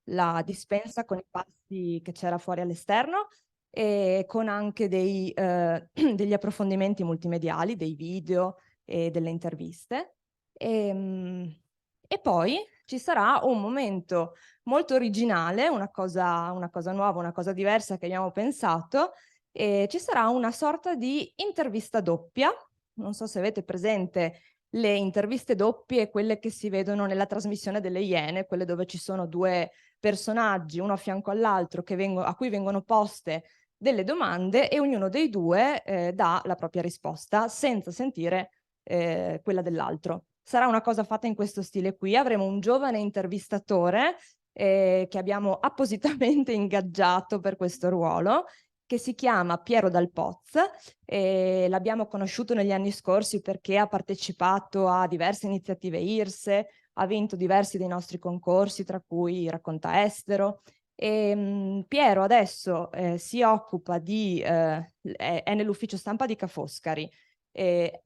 la dispensa con i pasti che c'era fuori all'esterno e con anche degli approfondimenti multimediali, dei video e delle interviste. E poi ci sarà un momento molto originale, una cosa nuova, una cosa diversa che abbiamo pensato, e ci sarà una sorta di intervista doppia. Non so se avete presente le interviste doppie, quelle che si vedono nella trasmissione delle Iene, quelle dove ci sono due personaggi, uno a fianco all'altro, a cui vengono poste delle domande e ognuno dei due dà la propria risposta senza sentire quella dell'altro. Sarà una cosa fatta in questo stile qui. Avremo un giovane intervistatore che abbiamo appositamente ingaggiato per questo ruolo, che si chiama Piero Dal Poz. L'abbiamo conosciuto negli anni scorsi perché ha partecipato a diverse iniziative IRSE, ha vinto diversi dei nostri concorsi, tra cui Racconta Estero. Piero adesso si occupa è nell'ufficio stampa di Ca' Foscari, è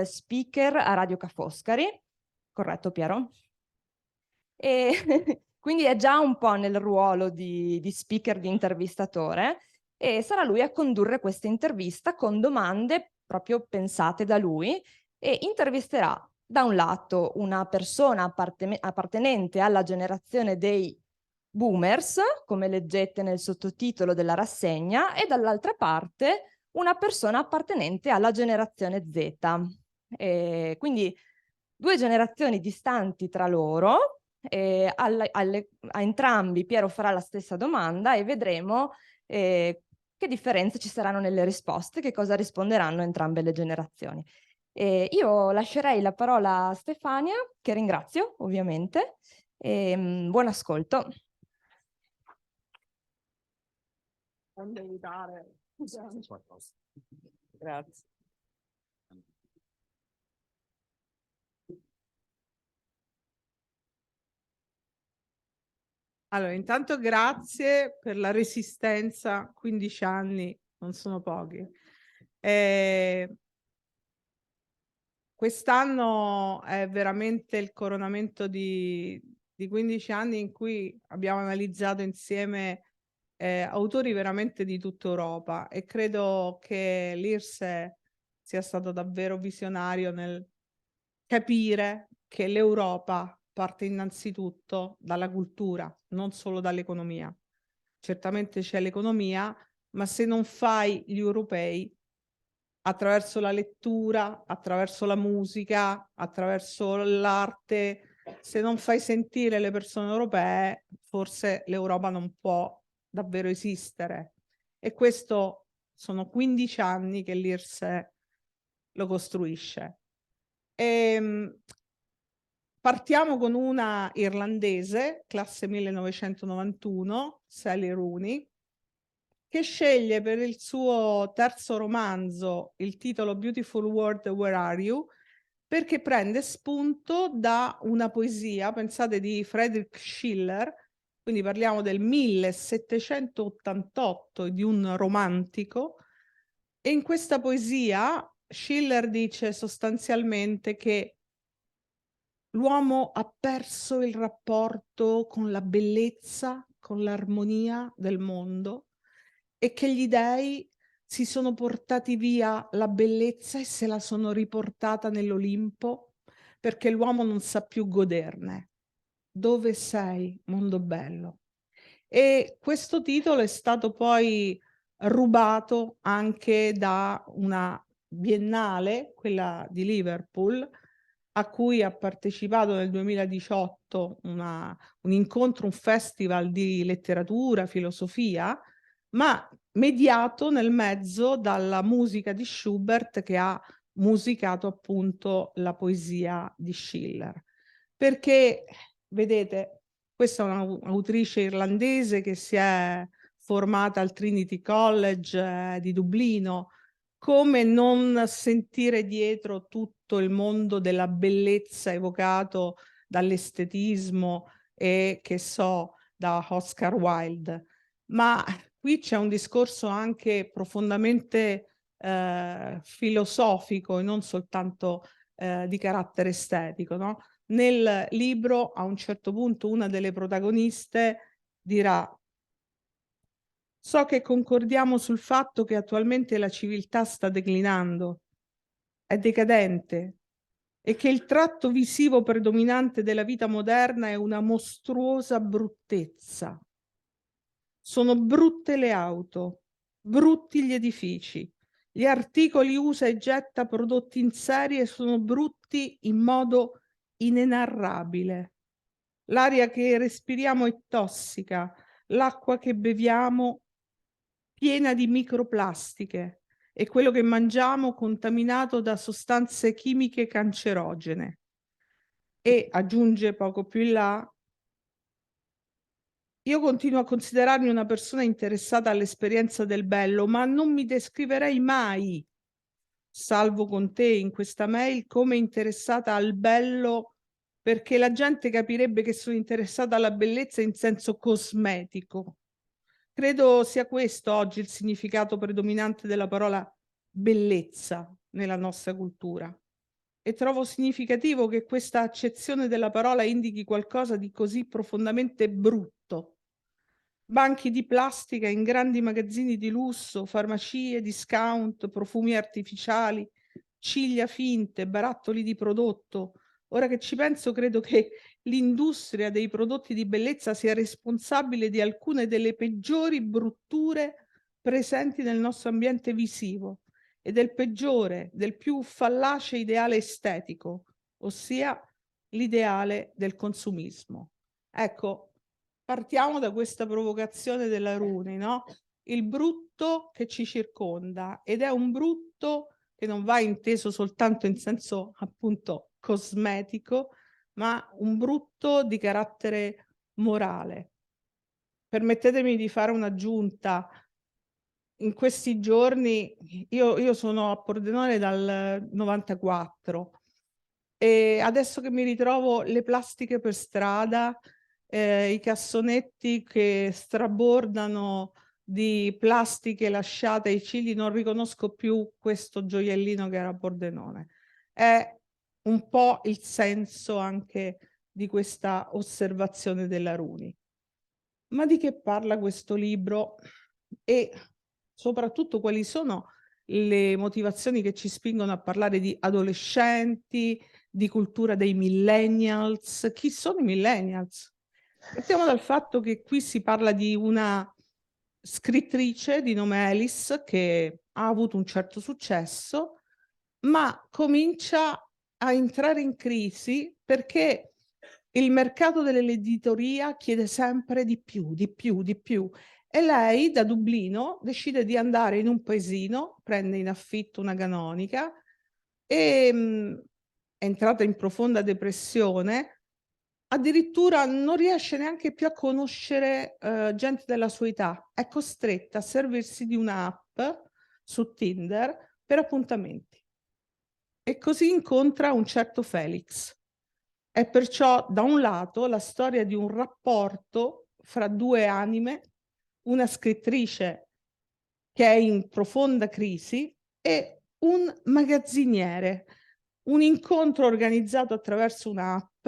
speaker a Radio Ca' Foscari, corretto Piero? E quindi è già un po' nel ruolo di speaker, di intervistatore, e sarà lui a condurre questa intervista con domande proprio pensate da lui, e intervisterà da un lato una persona appartenente alla generazione dei boomers, come leggete nel sottotitolo della rassegna, e dall'altra parte una persona appartenente alla generazione Z. Quindi due generazioni distanti tra loro. A entrambi Piero farà la stessa domanda e vedremo che differenze ci saranno nelle risposte, che cosa risponderanno entrambe le generazioni. Io lascerei la parola a Stefania, che ringrazio ovviamente, buon ascolto. Non devi dare. Grazie. Allora, intanto grazie per la resistenza, 15 anni non sono pochi. Quest'anno è veramente il coronamento di 15 anni in cui abbiamo analizzato insieme autori veramente di tutta Europa, e credo che l'IRSE sia stato davvero visionario nel capire che l'Europa parte innanzitutto dalla cultura, non solo dall'economia. Certamente c'è l'economia, ma se non fai gli europei attraverso la lettura, attraverso la musica, attraverso l'arte, se non fai sentire le persone europee, forse l'Europa non può davvero esistere. E questo sono 15 anni che l'IRSE lo costruisce. Partiamo con una irlandese, classe 1991, Sally Rooney, che sceglie per il suo terzo romanzo il titolo Beautiful World, Where Are You? Perché prende spunto da una poesia, pensate, di Friedrich Schiller, quindi parliamo del 1788, di un romantico, e in questa poesia Schiller dice sostanzialmente che l'uomo ha perso il rapporto con la bellezza, con l'armonia del mondo, e che gli dei si sono portati via la bellezza e se la sono riportata nell'Olimpo, perché l'uomo non sa più goderne. Dove sei, mondo bello? E questo titolo è stato poi rubato anche da una biennale, quella di Liverpool, a cui ha partecipato nel 2018 un incontro, un festival di letteratura, filosofia, ma mediato nel mezzo dalla musica di Schubert, che ha musicato appunto la poesia di Schiller. Perché, vedete, questa è un'autrice irlandese che si è formata al Trinity College di Dublino. Come non sentire dietro tutto il mondo della bellezza evocato dall'estetismo e, che so, da Oscar Wilde? Ma qui c'è un discorso anche profondamente filosofico e non soltanto di carattere estetico, no? Nel libro, a un certo punto, una delle protagoniste dirà: so che concordiamo sul fatto che attualmente la civiltà sta declinando, è decadente, e che il tratto visivo predominante della vita moderna è una mostruosa bruttezza. Sono brutte le auto, brutti gli edifici, gli articoli usa e getta prodotti in serie sono brutti in modo inenarrabile. L'aria che respiriamo è tossica, l'acqua che beviamo piena di microplastiche e quello che mangiamo contaminato da sostanze chimiche cancerogene. E aggiunge poco più in là: io continuo a considerarmi una persona interessata all'esperienza del bello, ma non mi descriverei mai, salvo con te in questa mail, come interessata al bello, perché la gente capirebbe che sono interessata alla bellezza in senso cosmetico. Credo sia questo oggi il significato predominante della parola bellezza nella nostra cultura. E trovo significativo che questa accezione della parola indichi qualcosa di così profondamente brutto. Banchi di plastica in grandi magazzini di lusso, farmacie, discount, profumi artificiali, ciglia finte, barattoli di prodotto. Ora che ci penso, credo che l'industria dei prodotti di bellezza sia responsabile di alcune delle peggiori brutture presenti nel nostro ambiente visivo e del peggiore, del più fallace ideale estetico, ossia l'ideale del consumismo. Ecco, partiamo da questa provocazione della Runi, no? Il brutto che ci circonda, ed è un brutto che non va inteso soltanto in senso appunto cosmetico, ma un brutto di carattere morale. Permettetemi di fare un'aggiunta. In questi giorni io sono a Pordenone dal 94 e adesso che mi ritrovo le plastiche per strada, i cassonetti che strabordano di plastiche lasciate ai cigli, non riconosco più questo gioiellino che era a Pordenone. È un po' il senso anche di questa osservazione della Runi. Ma di che parla questo libro e soprattutto quali sono le motivazioni che ci spingono a parlare di adolescenti, di cultura dei millennials? Chi sono i millennials? Partiamo dal fatto che qui si parla di una scrittrice di nome Alice che ha avuto un certo successo, ma comincia a entrare in crisi perché il mercato dell'editoria chiede sempre di più, di più, di più. E lei da Dublino decide di andare in un paesino, prende in affitto una canonica e è entrata in profonda depressione. Addirittura non riesce neanche più a conoscere gente della sua età, è costretta a servirsi di un'app su Tinder per appuntamenti. E così incontra un certo Felix. È perciò da un lato la storia di un rapporto fra due anime, una scrittrice che è in profonda crisi e un magazziniere, un incontro organizzato attraverso un'app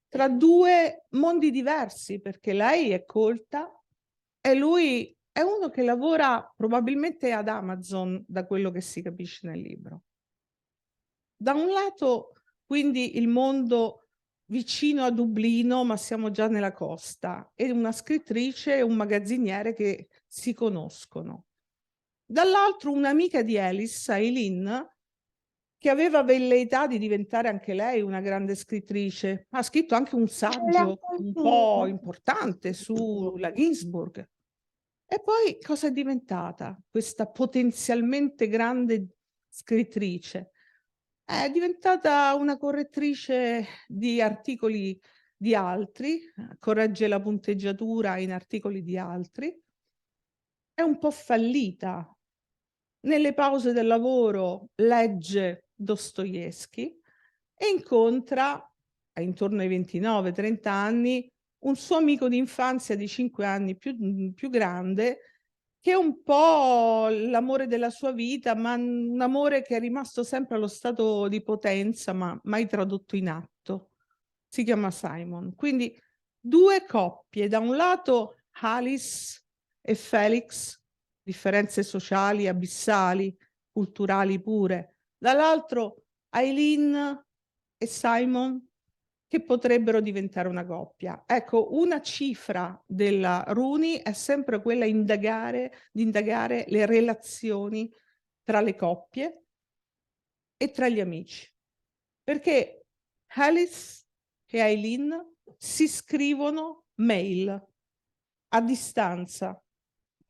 tra due mondi diversi, perché lei è colta e lui è uno che lavora probabilmente ad Amazon, da quello che si capisce nel libro. Da un lato, quindi, il mondo vicino a Dublino, ma siamo già nella costa, e una scrittrice e un magazziniere che si conoscono. Dall'altro un'amica di Alice, Eileen, che aveva velleità di diventare anche lei una grande scrittrice. Ha scritto anche un saggio un po' importante sulla Ginsburg. E poi cosa è diventata questa potenzialmente grande scrittrice? È diventata una correttrice di articoli di altri, corregge la punteggiatura in articoli di altri, è un po' fallita. Nelle pause del lavoro legge Dostoevskij e incontra, intorno ai 29-30 anni, un suo amico di infanzia di 5 anni più grande, che è un po' l'amore della sua vita, ma un amore che è rimasto sempre allo stato di potenza, ma mai tradotto in atto. si chiama Simon. Quindi 2 coppie, da un lato Alice e Felix, differenze sociali abissali, culturali pure, dall'altro Eileen e Simon, che potrebbero diventare una coppia. Ecco, una cifra della Rooney è sempre quella di indagare le relazioni tra le coppie e tra gli amici. Perché Alice e Eileen si scrivono mail a distanza.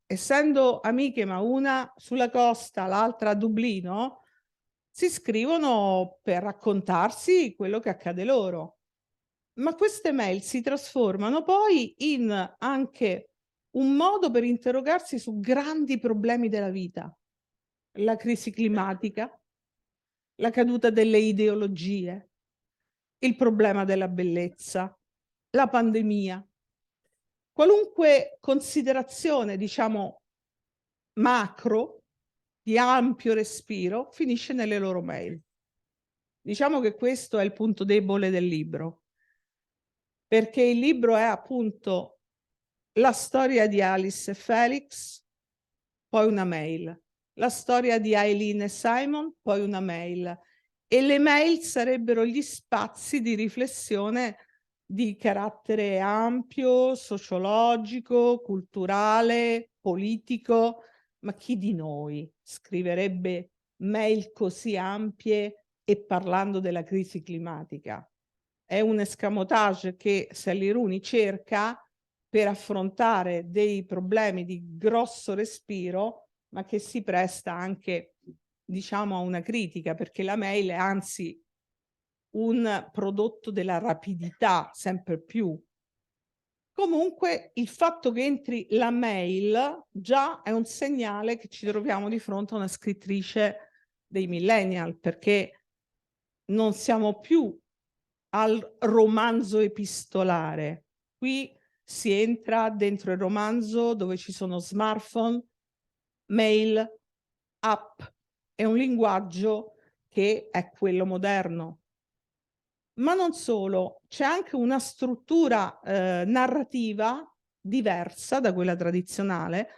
Essendo amiche, ma una sulla costa, l'altra a Dublino, si scrivono per raccontarsi quello che accade loro. Ma queste mail si trasformano poi in anche un modo per interrogarsi su grandi problemi della vita: la crisi climatica, la caduta delle ideologie, il problema della bellezza, la pandemia. Qualunque considerazione, diciamo, macro, di ampio respiro, finisce nelle loro mail. Diciamo che questo è il punto debole del libro, perché il libro è appunto la storia di Alice e Felix, poi una mail, la storia di Eileen e Simon, poi una mail, e le mail sarebbero gli spazi di riflessione di carattere ampio, sociologico, culturale, politico. Ma chi di noi scriverebbe mail così ampie e parlando della crisi climatica? È un escamotage che Sally Rooney cerca per affrontare dei problemi di grosso respiro, ma che si presta anche, diciamo, a una critica, perché la mail è anzi un prodotto della rapidità sempre più. Comunque il fatto che entri la mail già è un segnale che ci troviamo di fronte a una scrittrice dei millennial, perché non siamo più al romanzo epistolare. Qui si entra dentro il romanzo dove ci sono smartphone, mail, app, è un linguaggio che è quello moderno. Ma non solo, c'è anche una struttura narrativa diversa da quella tradizionale,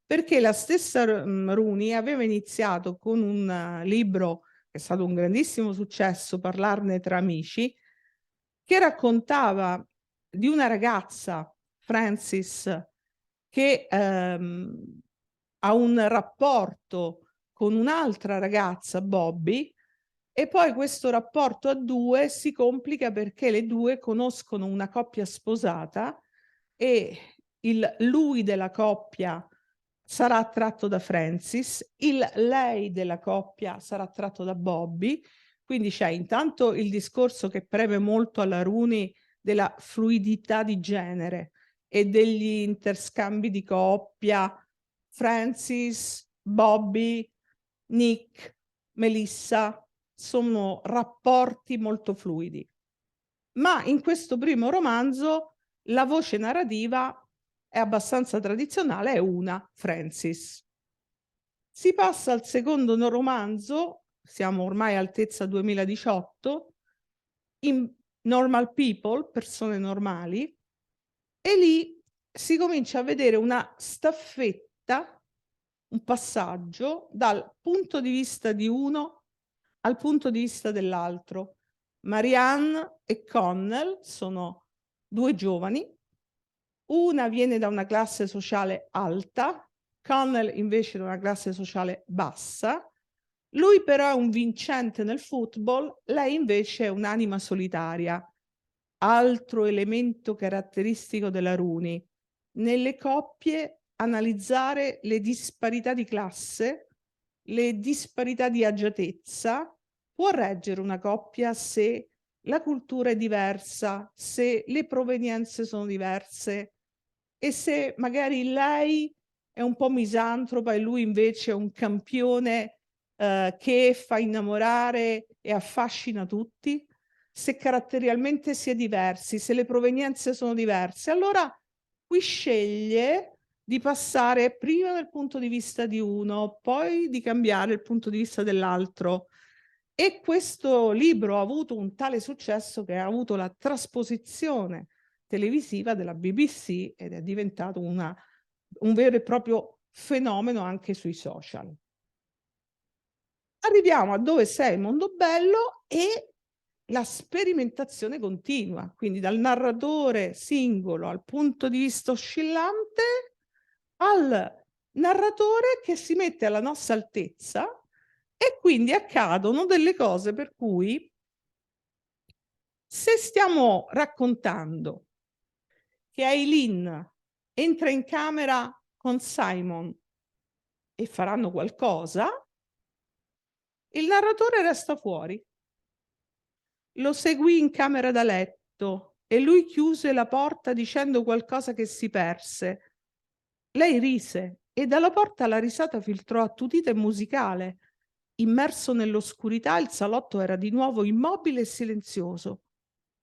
perché la stessa Rooney aveva iniziato con un libro che è stato un grandissimo successo, Parlarne tra amici, che raccontava di una ragazza, Frances, che ha un rapporto con un'altra ragazza, Bobby, e poi questo rapporto a 2 si complica perché le 2 conoscono una coppia sposata e lui della coppia sarà attratto da Frances, lei della coppia sarà attratto da Bobby. Quindi c'è intanto il discorso che preme molto alla Rooney della fluidità di genere e degli interscambi di coppia, Frances, Bobby, Nick, Melissa, sono rapporti molto fluidi. Ma in questo primo romanzo la voce narrativa è abbastanza tradizionale, è una, Frances. Si passa al secondo romanzo, siamo ormai altezza 2018, in Normal People, persone normali, e lì si comincia a vedere una staffetta, un passaggio dal punto di vista di uno al punto di vista dell'altro. Marianne e Connell sono 2 giovani, una viene da una classe sociale alta, Connell invece da una classe sociale bassa. Lui però è un vincente nel football, lei invece è un'anima solitaria. Altro elemento caratteristico della Rooney. Nelle coppie analizzare le disparità di classe, le disparità di agiatezza. Può reggere una coppia se la cultura è diversa, se le provenienze sono diverse e se magari lei è un po' misantropa e lui invece è un campione che fa innamorare e affascina tutti, se caratterialmente si è diversi, se le provenienze sono diverse, allora qui sceglie di passare prima dal punto di vista di uno, poi di cambiare il punto di vista dell'altro. E questo libro ha avuto un tale successo che ha avuto la trasposizione televisiva della BBC ed è diventato un vero e proprio fenomeno anche sui social. Arriviamo a Dove sei, mondo bello, e la sperimentazione continua, quindi dal narratore singolo al punto di vista oscillante al narratore che si mette alla nostra altezza, e quindi accadono delle cose per cui, se stiamo raccontando che Aileen entra in camera con Simon e faranno qualcosa, il narratore resta fuori. Lo seguì in camera da letto e lui chiuse la porta dicendo qualcosa che si perse. Lei rise e dalla porta la risata filtrò attutita e musicale. Immerso nell'oscurità, il salotto era di nuovo immobile e silenzioso.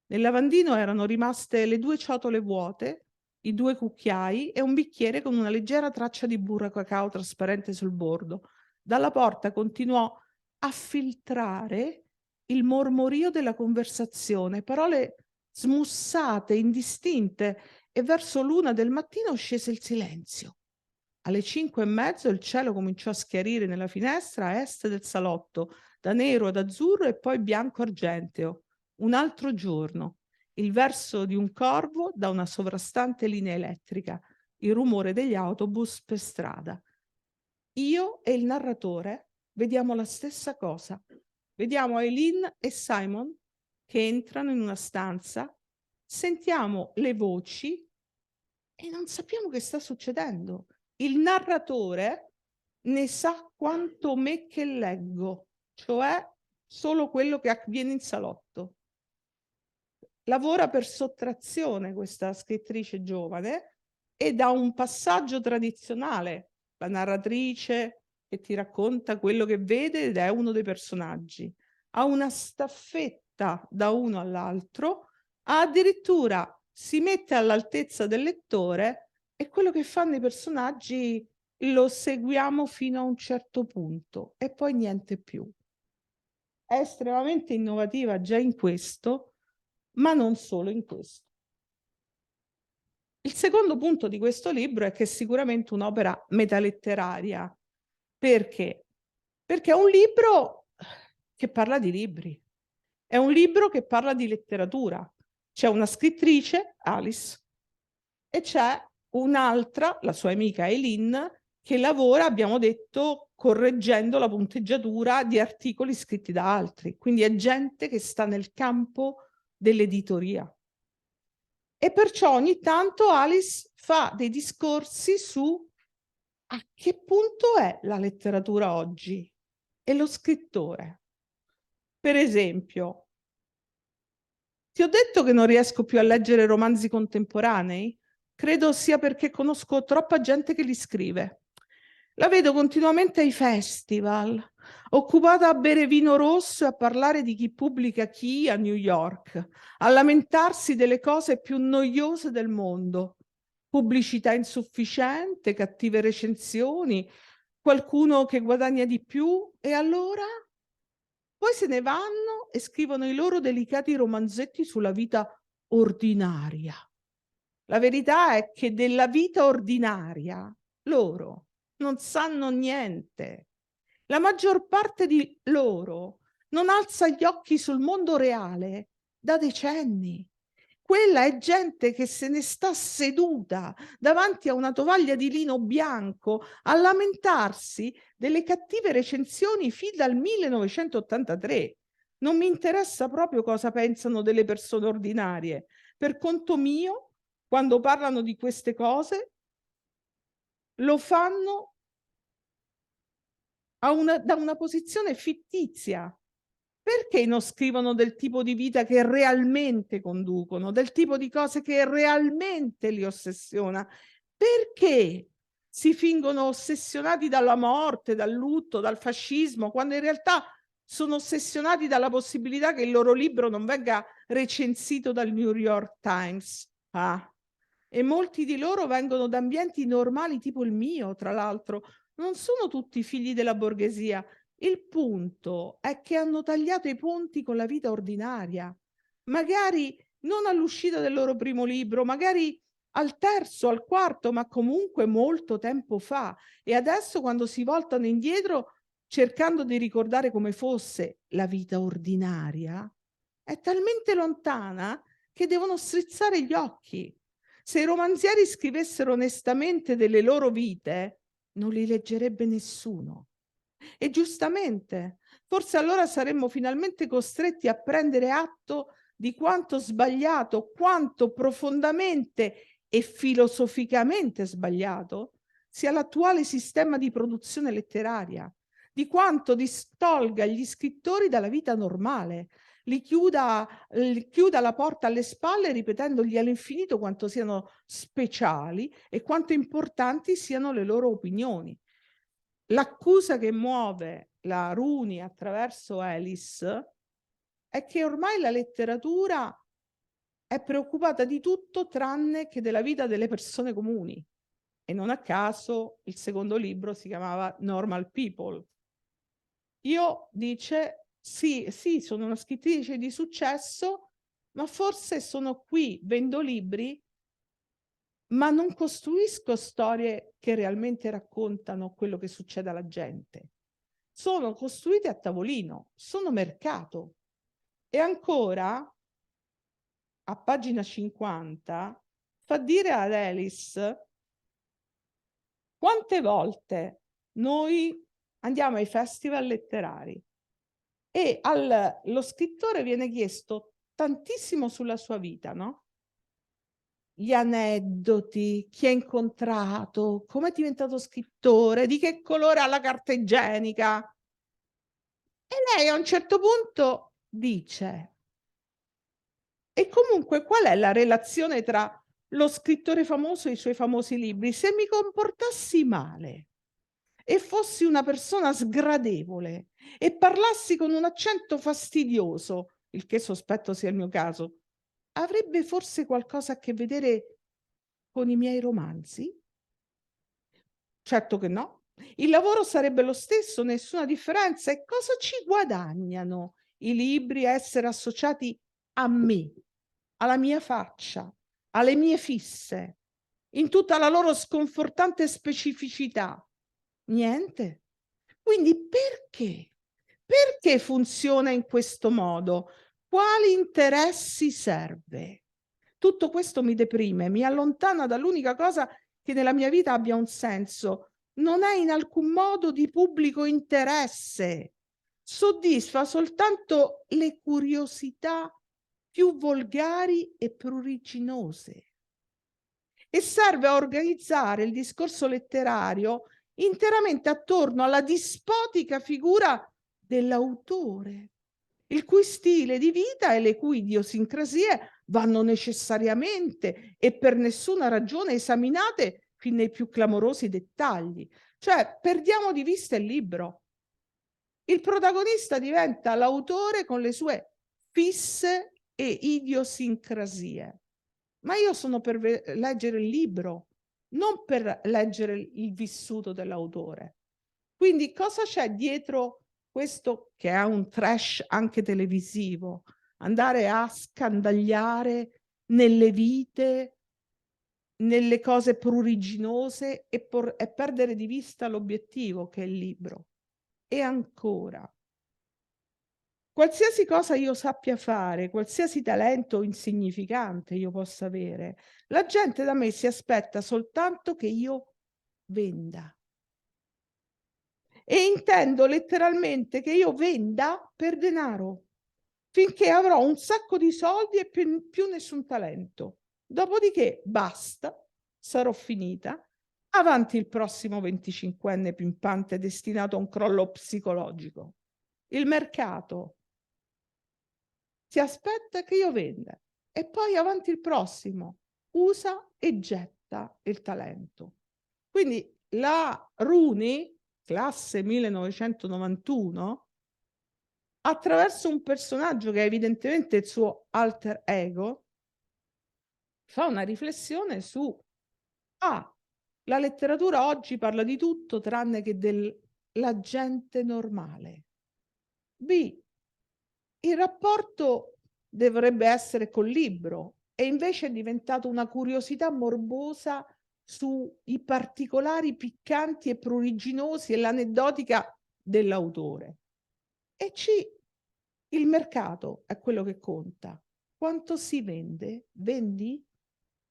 Nel lavandino erano rimaste le 2 ciotole vuote, i 2 cucchiai e un bicchiere con una leggera traccia di burro cacao trasparente sul bordo. Dalla porta continuò a filtrare il mormorio della conversazione, parole smussate, indistinte, e verso l'1 del mattino scese il silenzio. Alle 5:30 il cielo cominciò a schiarire nella finestra a est del salotto, da nero ad azzurro e poi bianco argenteo. Un altro giorno. Il verso di un corvo da una sovrastante linea elettrica, il rumore degli autobus per strada. Io e il narratore vediamo la stessa cosa. Vediamo Aileen e Simon che entrano in una stanza, sentiamo le voci e non sappiamo che sta succedendo. Il narratore ne sa quanto me che leggo, cioè solo quello che avviene in salotto. Lavora per sottrazione questa scrittrice giovane e da un passaggio tradizionale, la narratrice che ti racconta quello che vede ed è uno dei personaggi, a una staffetta da uno all'altro, addirittura si mette all'altezza del lettore e quello che fanno i personaggi lo seguiamo fino a un certo punto e poi niente più. È estremamente innovativa già in questo, ma non solo in questo. Il secondo punto di questo libro è che è sicuramente un'opera metaletteraria. Perché? Perché è un libro che parla di libri, è un libro che parla di letteratura. C'è una scrittrice, Alice, e c'è un'altra, la sua amica Eileen, che lavora, abbiamo detto, correggendo la punteggiatura di articoli scritti da altri. Quindi è gente che sta nel campo dell'editoria. E perciò ogni tanto Alice fa dei discorsi su a che punto è la letteratura oggi e lo scrittore. Per esempio, ti ho detto che non riesco più a leggere romanzi contemporanei? Credo sia perché conosco troppa gente che li scrive. La vedo continuamente ai festival, occupata a bere vino rosso e a parlare di chi pubblica chi a New York, a lamentarsi delle cose più noiose del mondo. Pubblicità insufficiente, cattive recensioni, qualcuno che guadagna di più, e allora? Poi se ne vanno e scrivono i loro delicati romanzetti sulla vita ordinaria. La verità è che della vita ordinaria loro non sanno niente. La maggior parte di loro non alza gli occhi sul mondo reale da decenni. Quella è gente che se ne sta seduta davanti a una tovaglia di lino bianco a lamentarsi delle cattive recensioni fin dal 1983. Non mi interessa proprio cosa pensano delle persone ordinarie. Per conto mio, quando parlano di queste cose, lo fanno da una posizione fittizia. Perché non scrivono del tipo di vita che realmente conducono, del tipo di cose che realmente li ossessiona? Perché si fingono ossessionati dalla morte, dal lutto, dal fascismo, quando in realtà sono ossessionati dalla possibilità che il loro libro non venga recensito dal New York Times? E molti di loro vengono da ambienti normali tipo il mio, tra l'altro. Non sono tutti figli della borghesia. Il punto è che hanno tagliato i ponti con la vita ordinaria, magari non all'uscita del loro primo libro, magari al terzo, al quarto, ma comunque molto tempo fa. E adesso quando si voltano indietro cercando di ricordare come fosse la vita ordinaria, è talmente lontana che devono strizzare gli occhi. Se i romanzieri scrivessero onestamente delle loro vite, non li leggerebbe nessuno. E giustamente, forse allora saremmo finalmente costretti a prendere atto di quanto sbagliato, quanto profondamente e filosoficamente sbagliato sia l'attuale sistema di produzione letteraria, di quanto distolga gli scrittori dalla vita normale, chiuda la porta alle spalle ripetendogli all'infinito quanto siano speciali e quanto importanti siano le loro opinioni. L'accusa che muove la Runi attraverso Alice è che ormai la letteratura è preoccupata di tutto tranne che della vita delle persone comuni. E non a caso il secondo libro si chiamava Normal People. Io dice, sì, sono una scrittrice di successo, ma forse sono qui, vendo libri, ma non costruisco storie che realmente raccontano quello che succede alla gente. Sono costruite a tavolino, sono mercato. E ancora, a pagina 50, fa dire ad Alice quante volte noi andiamo ai festival letterari e lo scrittore viene chiesto tantissimo sulla sua vita, no? Gli aneddoti, chi ha incontrato, come è diventato scrittore, di che colore ha la carta igienica. E lei a un certo punto dice: e comunque qual è la relazione tra lo scrittore famoso e i suoi famosi libri? Se mi comportassi male e fossi una persona sgradevole e parlassi con un accento fastidioso, il che sospetto sia il mio caso, avrebbe forse qualcosa a che vedere con i miei romanzi? Certo che no. Il lavoro sarebbe lo stesso, nessuna differenza. E cosa ci guadagnano i libri a essere associati a me, alla mia faccia, alle mie fisse, in tutta la loro sconfortante specificità? Niente. Quindi perché? Perché funziona in questo modo? Quali interessi serve? Tutto questo mi deprime, mi allontana dall'unica cosa che nella mia vita abbia un senso. Non è in alcun modo di pubblico interesse. Soddisfa soltanto le curiosità più volgari e pruriginose e serve a organizzare il discorso letterario interamente attorno alla dispotica figura dell'autore, il cui stile di vita e le cui idiosincrasie vanno necessariamente e per nessuna ragione esaminate fin nei più clamorosi dettagli. Cioè, perdiamo di vista il libro. Il protagonista diventa l'autore con le sue fisse e idiosincrasie. Ma io sono per leggere il libro, non per leggere il vissuto dell'autore. Quindi cosa c'è dietro questo che è un trash anche televisivo? Andare a scandagliare nelle vite, nelle cose pruriginose e perdere di vista l'obiettivo che è il libro. E ancora, qualsiasi cosa io sappia fare, qualsiasi talento insignificante io possa avere, la gente da me si aspetta soltanto che io venda. E intendo letteralmente che io venda per denaro, finché avrò un sacco di soldi e più nessun talento. Dopodiché basta, sarò finita. Avanti il prossimo 25enne pimpante destinato a un crollo psicologico. Il mercato si aspetta che io venda e poi avanti il prossimo, usa e getta il talento. Quindi la Runi, classe 1991, attraverso un personaggio che è evidentemente il suo alter ego, fa una riflessione su la letteratura oggi parla di tutto tranne che del la gente normale. B, il rapporto dovrebbe essere col libro e invece è diventato una curiosità morbosa sui particolari piccanti e pruriginosi e l'aneddotica dell'autore. E C, il mercato è quello che conta. Quanto si vende? Vendi?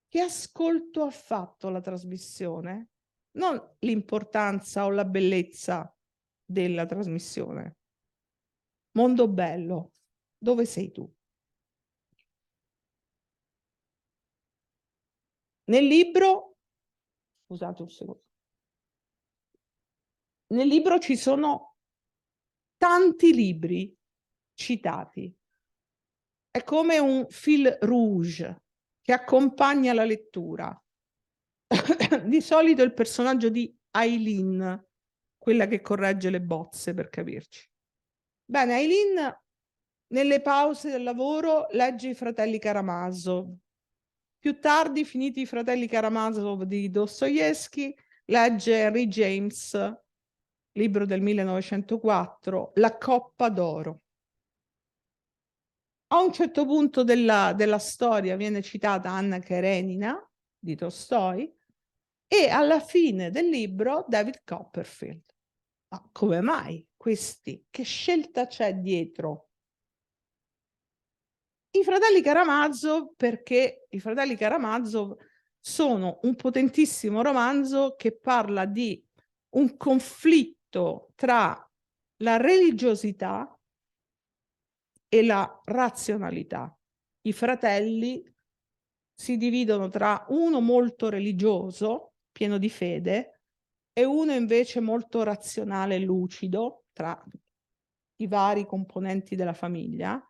Che ascolto ha fatto la trasmissione? Non l'importanza o la bellezza della trasmissione. Mondo bello, dove sei tu? Nel libro, scusate un secondo, nel libro ci sono tanti libri citati. È come un fil rouge che accompagna la lettura. Di solito il personaggio di Aileen, quella che corregge le bozze, per capirci. Bene, Aileen nelle pause del lavoro legge I Fratelli Karamazov. Più tardi, finiti I Fratelli Karamazov di Dostoevsky, legge Henry James, libro del 1904, La Coppa d'Oro. A un certo punto della storia viene citata Anna Karenina di Tolstoi e alla fine del libro David Copperfield. Ma come mai questi? Che scelta c'è dietro? I Fratelli Karamazov, perché I Fratelli Karamazov sono un potentissimo romanzo che parla di un conflitto tra la religiosità e la razionalità. I fratelli si dividono tra uno molto religioso, pieno di fede, e uno invece molto razionale e lucido, tra i vari componenti della famiglia.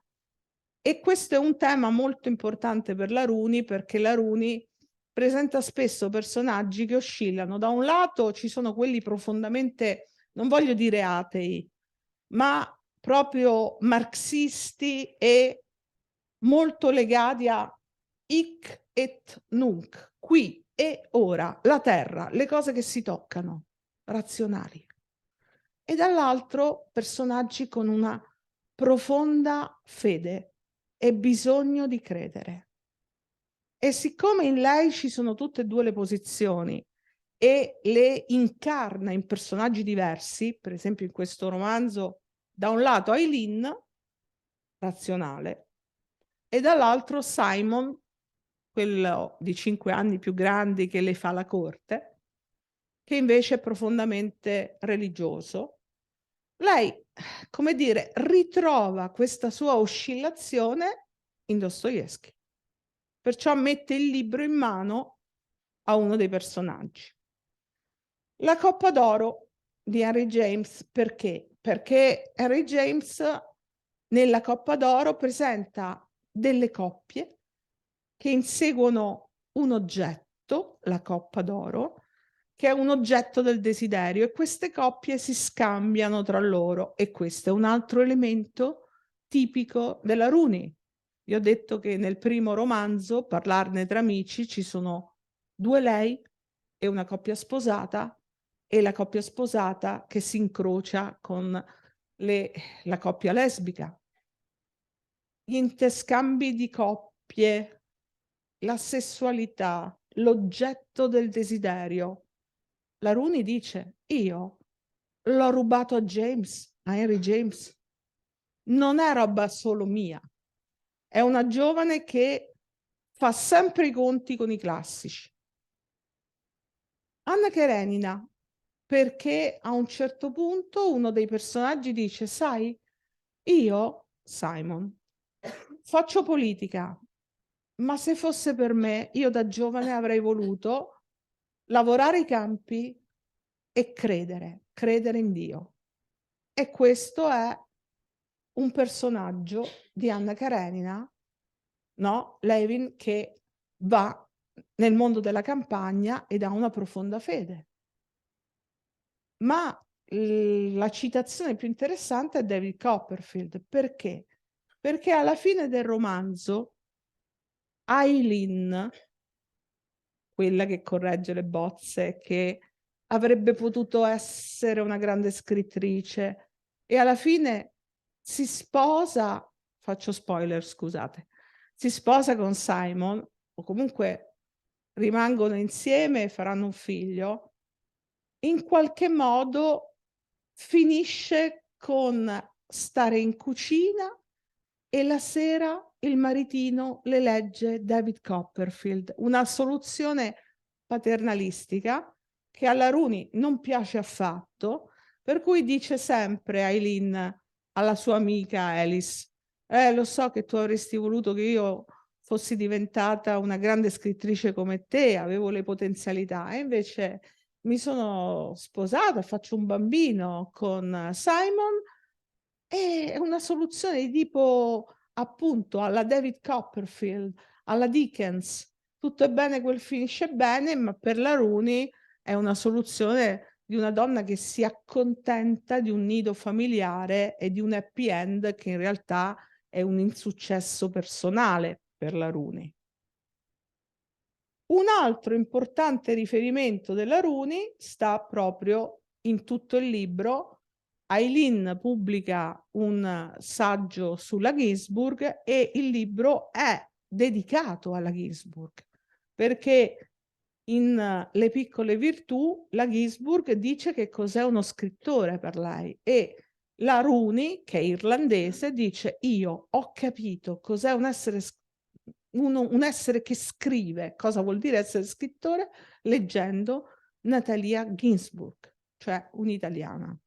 E questo è un tema molto importante per la Runi, perché la Runi presenta spesso personaggi che oscillano. Da un lato ci sono quelli profondamente, non voglio dire atei, ma proprio marxisti e molto legati a hic et nunc, qui e ora, la terra, le cose che si toccano, razionali. E dall'altro personaggi con una profonda fede e bisogno di credere. E siccome in lei ci sono tutte e due le posizioni e le incarna in personaggi diversi, per esempio in questo romanzo, da un lato Aileen, razionale, e dall'altro Simon, quello di 5 anni più grandi che le fa la corte, che invece è profondamente religioso. Lei, come dire, ritrova questa sua oscillazione in Dostoevsky. Perciò mette il libro in mano a uno dei personaggi. La Coppa d'Oro di Henry James, perché? Perché Henry James nella Coppa d'Oro presenta delle coppie che inseguono un oggetto, la Coppa d'Oro, che è un oggetto del desiderio, e queste coppie si scambiano tra loro, e questo è un altro elemento tipico della Runi. Vi ho detto che nel primo romanzo, Parlarne tra amici, ci sono 2 lei e una coppia sposata, e la coppia sposata che si incrocia con la coppia lesbica. Gli interscambi di coppie, la sessualità, l'oggetto del desiderio. La Runi dice: io l'ho rubato a James, a Henry James. Non è roba solo mia. È una giovane che fa sempre i conti con i classici. Anna Karenina, perché a un certo punto uno dei personaggi dice: sai, io, Simon, faccio politica, ma se fosse per me, io da giovane avrei voluto lavorare i campi e credere in Dio. E questo è un personaggio di Anna Karenina, no? Levin, che va nel mondo della campagna ed ha una profonda fede. Ma la citazione più interessante è David Copperfield. Perché? Perché alla fine del romanzo Aileen, quella che corregge le bozze, che avrebbe potuto essere una grande scrittrice e alla fine si sposa, faccio spoiler, scusate, si sposa con Simon, o comunque rimangono insieme e faranno un figlio, in qualche modo finisce con stare in cucina e la sera il maritino le legge David Copperfield, una soluzione paternalistica che alla Rooney non piace affatto, per cui dice sempre Eileen alla sua amica Alice: lo so che tu avresti voluto che io fossi diventata una grande scrittrice come te, avevo le potenzialità, e invece mi sono sposata, faccio un bambino con Simon, e è una soluzione di tipo appunto alla David Copperfield, alla Dickens. Tutto è bene quel finisce bene, ma per la Rooney è una soluzione di una donna che si accontenta di un nido familiare e di un happy end che in realtà è un insuccesso personale per la Rooney. Un altro importante riferimento della Rooney sta proprio in tutto il libro. Eileen pubblica un saggio sulla Ginsburg e il libro è dedicato alla Ginsburg, perché in Le piccole virtù la Ginsburg dice che cos'è uno scrittore per lei e la Rooney, che è irlandese, dice: io ho capito cos'è un essere che scrive, cosa vuol dire essere scrittore, leggendo Natalia Ginsburg, cioè un'italiana.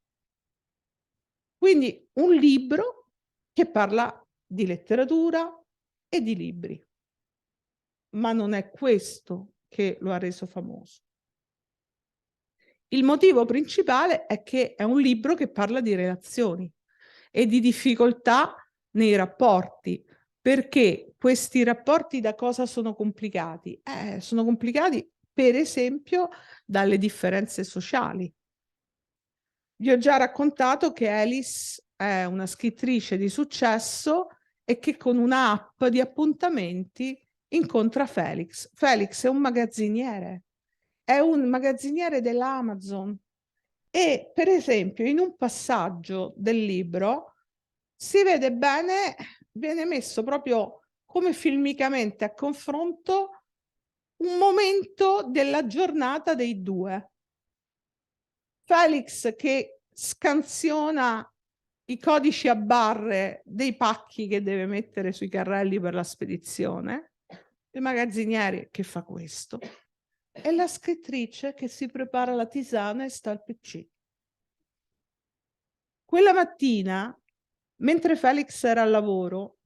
Quindi un libro che parla di letteratura e di libri, ma non è questo che lo ha reso famoso. Il motivo principale è che è un libro che parla di relazioni e di difficoltà nei rapporti, perché questi rapporti da cosa sono complicati? Sono complicati per esempio dalle differenze sociali. Vi ho già raccontato che Alice è una scrittrice di successo e che con un'app di appuntamenti incontra Felix. Felix è un magazziniere dell'Amazon e per esempio in un passaggio del libro si vede bene, viene messo proprio come filmicamente a confronto un momento della giornata dei due. Felix che scansiona i codici a barre dei pacchi che deve mettere sui carrelli per la spedizione, il magazziniere che fa questo e la scrittrice che si prepara la tisana e sta al PC. Quella mattina, mentre Felix era al lavoro,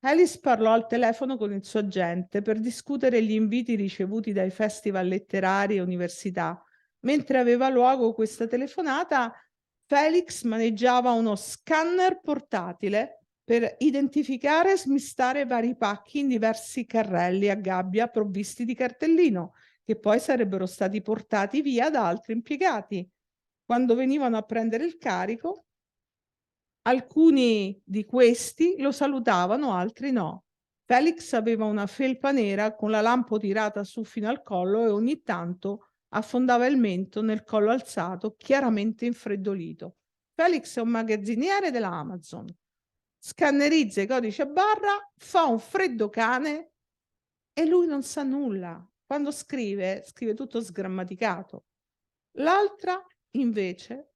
Alice parlò al telefono con il suo agente per discutere gli inviti ricevuti dai festival letterari e università. Mentre aveva luogo questa telefonata, Felix maneggiava uno scanner portatile per identificare e smistare vari pacchi in diversi carrelli a gabbia provvisti di cartellino, che poi sarebbero stati portati via da altri impiegati. Quando venivano a prendere il carico, alcuni di questi lo salutavano, altri no. Felix aveva una felpa nera con la lampo tirata su fino al collo e ogni tanto affondava il mento nel collo alzato, chiaramente infreddolito. Felix è un magazziniere della Amazon. Scannerizza i codici a barra, fa un freddo cane e lui non sa nulla. Quando scrive, scrive tutto sgrammaticato. L'altra, invece,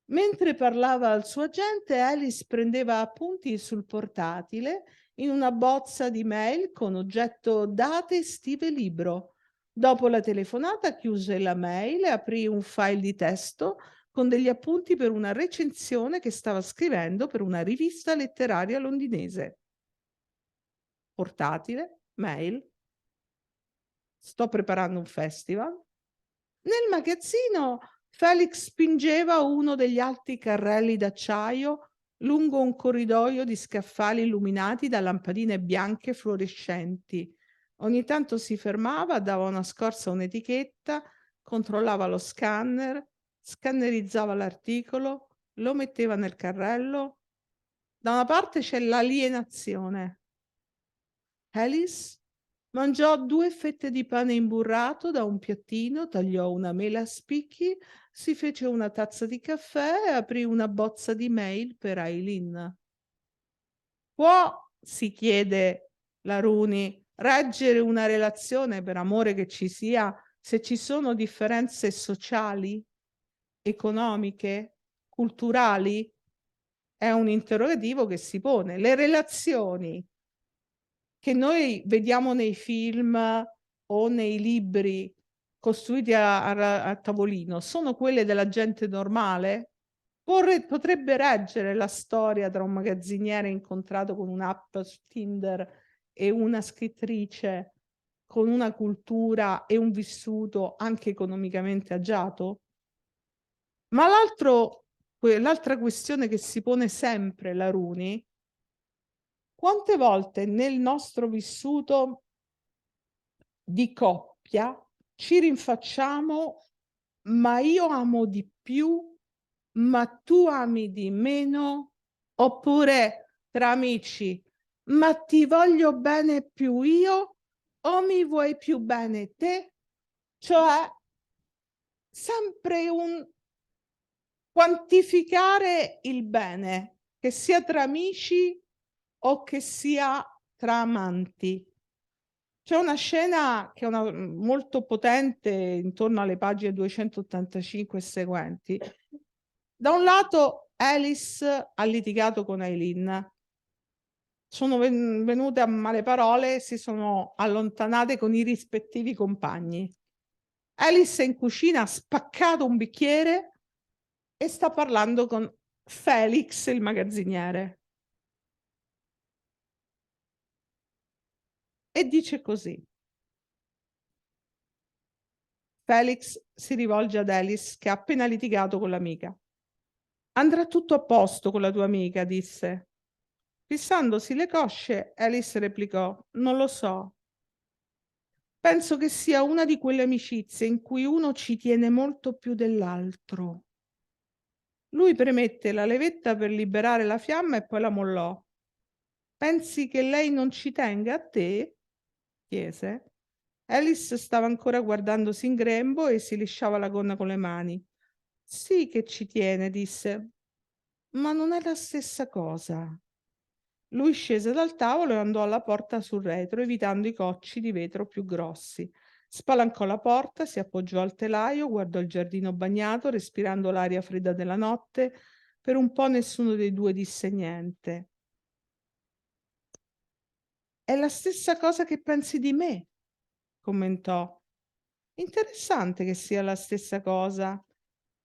mentre parlava al suo agente, Alice prendeva appunti sul portatile in una bozza di mail con oggetto date e stile libro. Dopo la telefonata chiuse la mail e aprì un file di testo con degli appunti per una recensione che stava scrivendo per una rivista letteraria londinese. Portatile, mail. Sto preparando un festival. Nel magazzino Felix spingeva uno degli alti carrelli d'acciaio lungo un corridoio di scaffali illuminati da lampadine bianche fluorescenti. Ogni tanto si fermava, dava una scorsa a un'etichetta, controllava lo scanner, scannerizzava l'articolo, lo metteva nel carrello. Da una parte c'è l'alienazione. Alice Mangiò 2 fette di pane imburrato da un piattino, tagliò una mela a spicchi, si fece una tazza di caffè e aprì una bozza di mail per Aileen. Può, si chiede la Runi, reggere una relazione, per amore che ci sia, se ci sono differenze sociali, economiche, culturali? È un interrogativo che si pone. Le relazioni che noi vediamo nei film o nei libri costruiti a tavolino sono quelle della gente normale? Potrebbe reggere la storia tra un magazziniere incontrato con un'app su Tinder e una scrittrice con una cultura e un vissuto anche economicamente agiato? Ma l'altra questione che si pone sempre la Runi: quante volte nel nostro vissuto di coppia ci rinfacciamo: "Ma io amo di più, ma tu ami di meno", oppure tra amici: "Ma ti voglio bene più io o mi vuoi più bene te?" Cioè sempre un quantificare il bene, che sia tra amici o che sia tra amanti. C'è una scena che è molto potente intorno alle pagine 285 e seguenti. Da un lato Alice ha litigato con Aileen, sono venute a male parole e si sono allontanate con i rispettivi compagni. Alice è in cucina, ha spaccato un bicchiere e sta parlando con Felix, il magazziniere, e dice così. Felix si rivolge ad Alice, che ha appena litigato con l'amica. "Andrà tutto a posto con la tua amica", disse. Fissandosi le cosce, Alice replicò: "Non lo so. Penso che sia una di quelle amicizie in cui uno ci tiene molto più dell'altro." Lui premette la levetta per liberare la fiamma e poi la mollò. "Pensi che lei non ci tenga a te?" chiese. Alice stava ancora guardandosi in grembo e si lisciava la gonna con le mani. "Sì che ci tiene", disse, "ma non è la stessa cosa." Lui scese dal tavolo e andò alla porta sul retro, evitando i cocci di vetro più grossi. Spalancò la porta, si appoggiò al telaio, guardò il giardino bagnato, respirando l'aria fredda della notte. Per un po' nessuno dei due disse niente. "È la stessa cosa che pensi di me", commentò. "Interessante che sia la stessa cosa."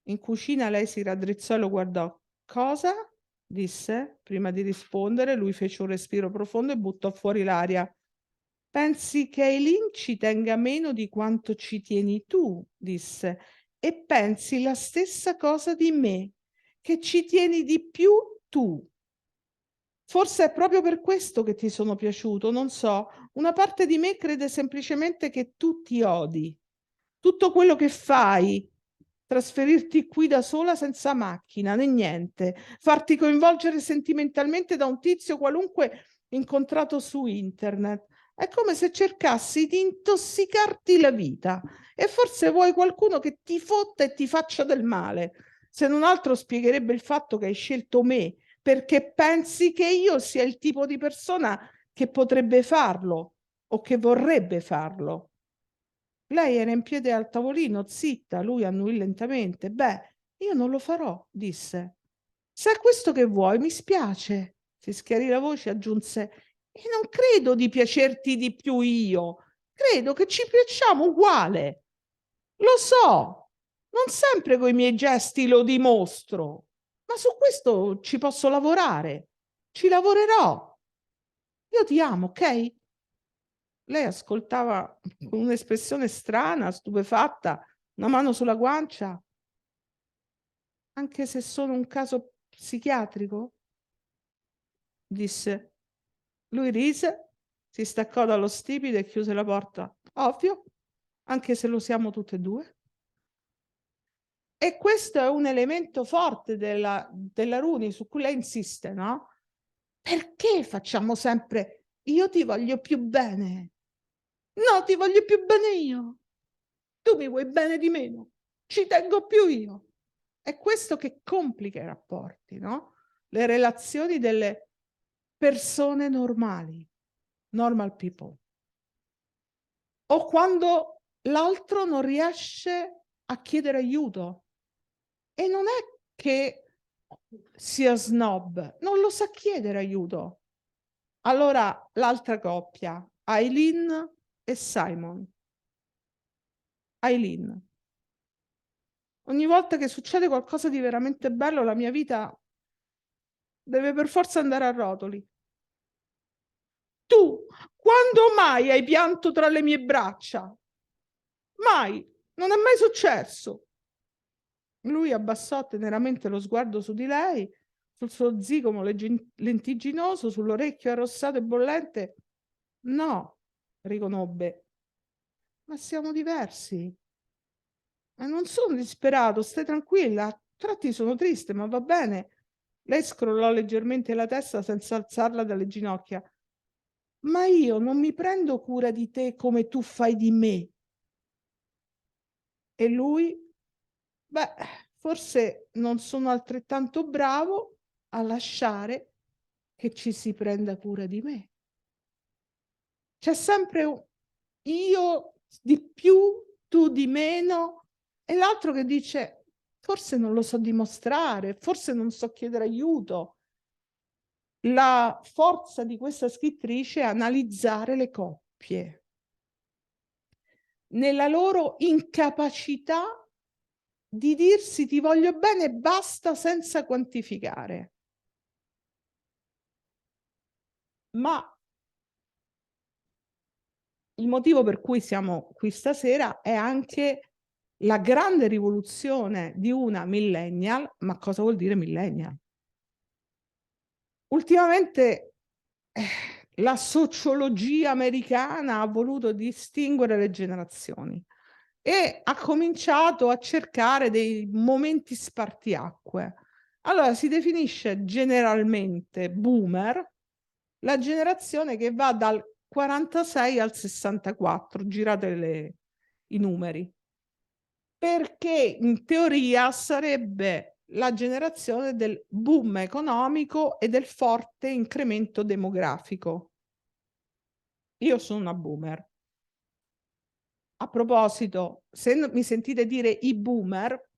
In cucina lei si raddrizzò e lo guardò. "Cosa?" disse. Prima di rispondere, lui fece un respiro profondo e buttò fuori l'aria. "Pensi che Eileen ci tenga meno di quanto ci tieni tu", disse, "e pensi la stessa cosa di me, che ci tieni di più tu. Forse è proprio per questo che ti sono piaciuto, non so. Una parte di me crede semplicemente che tu ti odi. Tutto quello che fai, trasferirti qui da sola senza macchina né niente, farti coinvolgere sentimentalmente da un tizio qualunque incontrato su internet. È come se cercassi di intossicarti la vita e forse vuoi qualcuno che ti fotta e ti faccia del male. Se non altro spiegherebbe il fatto che hai scelto me, perché pensi che io sia il tipo di persona che potrebbe farlo o che vorrebbe farlo." Lei era in piedi al tavolino, zitta, lui annuì lentamente. "Beh, io non lo farò", disse. "Se è questo che vuoi, mi spiace." Si schiarì la voce e aggiunse: "E non credo di piacerti di più io. Credo che ci piacciamo uguale. Lo so, non sempre coi miei gesti lo dimostro, ma su questo ci posso lavorare. Ci lavorerò. Io ti amo, ok?" Lei ascoltava con un'espressione strana, stupefatta, una mano sulla guancia. "Anche se sono un caso psichiatrico?" disse. Lui rise, si staccò dallo stipite e chiuse la porta. "Ovvio, anche se lo siamo tutte e due." E questo è un elemento forte della Runi su cui lei insiste, no? Perché facciamo sempre "io ti voglio più bene"? No, ti voglio più bene io. Tu mi vuoi bene di meno. Ci tengo più io. È questo che complica i rapporti, no? Le relazioni delle persone normali, normal people. O quando l'altro non riesce a chiedere aiuto. E non è che sia snob, non lo sa chiedere aiuto. Allora, l'altra coppia, Aileen e Simon. Aileen. Ogni volta che succede qualcosa di veramente bello, la mia vita deve per forza andare a rotoli. Tu, quando mai hai pianto tra le mie braccia? Mai, non è mai successo. Lui abbassò teneramente lo sguardo su di lei, sul suo zigomo lentigginoso, sull'orecchio arrossato e bollente. No, riconobbe, ma siamo diversi. Ma non sono disperato, stai tranquilla. A tratti sono triste, ma va bene. Lei scrollò leggermente la testa senza alzarla dalle ginocchia. Ma io non mi prendo cura di te come tu fai di me. E lui, beh, forse non sono altrettanto bravo a lasciare che ci si prenda cura di me. C'è sempre un io di più, tu di meno, e l'altro che dice forse non lo so dimostrare, forse non so chiedere aiuto. La forza di questa scrittrice è analizzare le coppie nella loro incapacità di dirsi ti voglio bene e basta senza quantificare. Ma il motivo per cui siamo qui stasera è anche la grande rivoluzione di una millennial. Ma cosa vuol dire millennial? Ultimamente la sociologia americana ha voluto distinguere le generazioni e ha cominciato a cercare dei momenti spartiacque. Allora si definisce generalmente boomer la generazione che va dal 46 al 64, girate i numeri, perché in teoria sarebbe la generazione del boom economico e del forte incremento demografico. Io sono una boomer. A proposito, se mi sentite dire i boomer,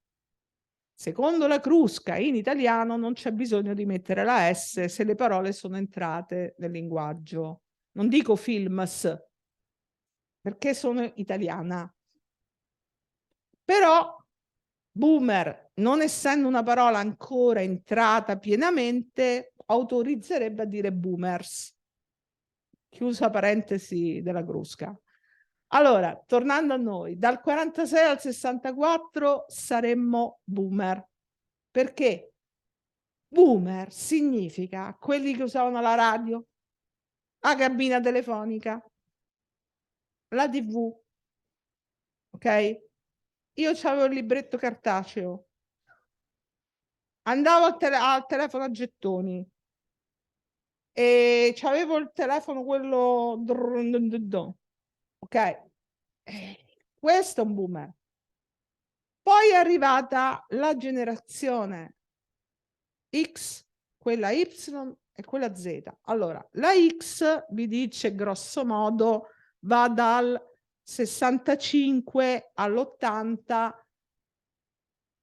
secondo la Crusca in italiano non c'è bisogno di mettere la S se le parole sono entrate nel linguaggio. Non dico films, perché sono italiana. Però boomer, non essendo una parola ancora entrata pienamente, autorizzerebbe a dire boomers. Chiusa parentesi della Crusca. Allora, tornando a noi, dal 46 al 64 saremmo boomer. Perché? Boomer significa quelli che usavano la radio, la cabina telefonica, la TV, ok? Io avevo il libretto cartaceo, andavo al telefono a gettoni e c'avevo il telefono quello, ok? Questo è un boomer. Poi è arrivata la generazione X, quella Y e quella Z. Allora, la X vi dice grosso modo va dal 65 all'80,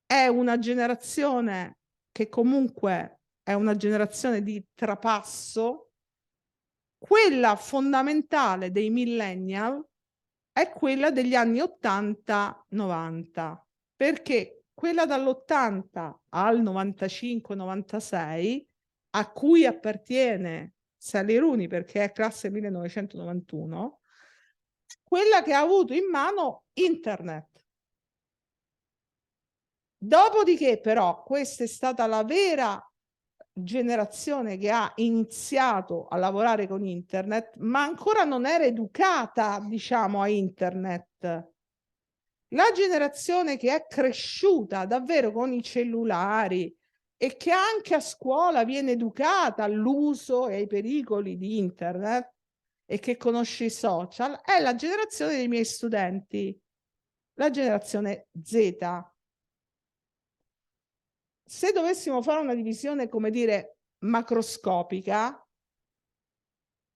è una generazione che comunque è una generazione di trapasso. Quella fondamentale dei millennial è quella degli anni 80-90, perché quella dall'80 al 95-96, a cui appartiene Sally Rooney perché è classe 1991, quella che ha avuto in mano internet. Dopodiché però questa è stata la vera generazione che ha iniziato a lavorare con internet, ma ancora non era educata, diciamo, a internet. La generazione che è cresciuta davvero con i cellulari e che anche a scuola viene educata all'uso e ai pericoli di internet, e che conosce i social è la generazione dei miei studenti, la generazione Z. Se dovessimo fare una divisione, come dire, macroscopica,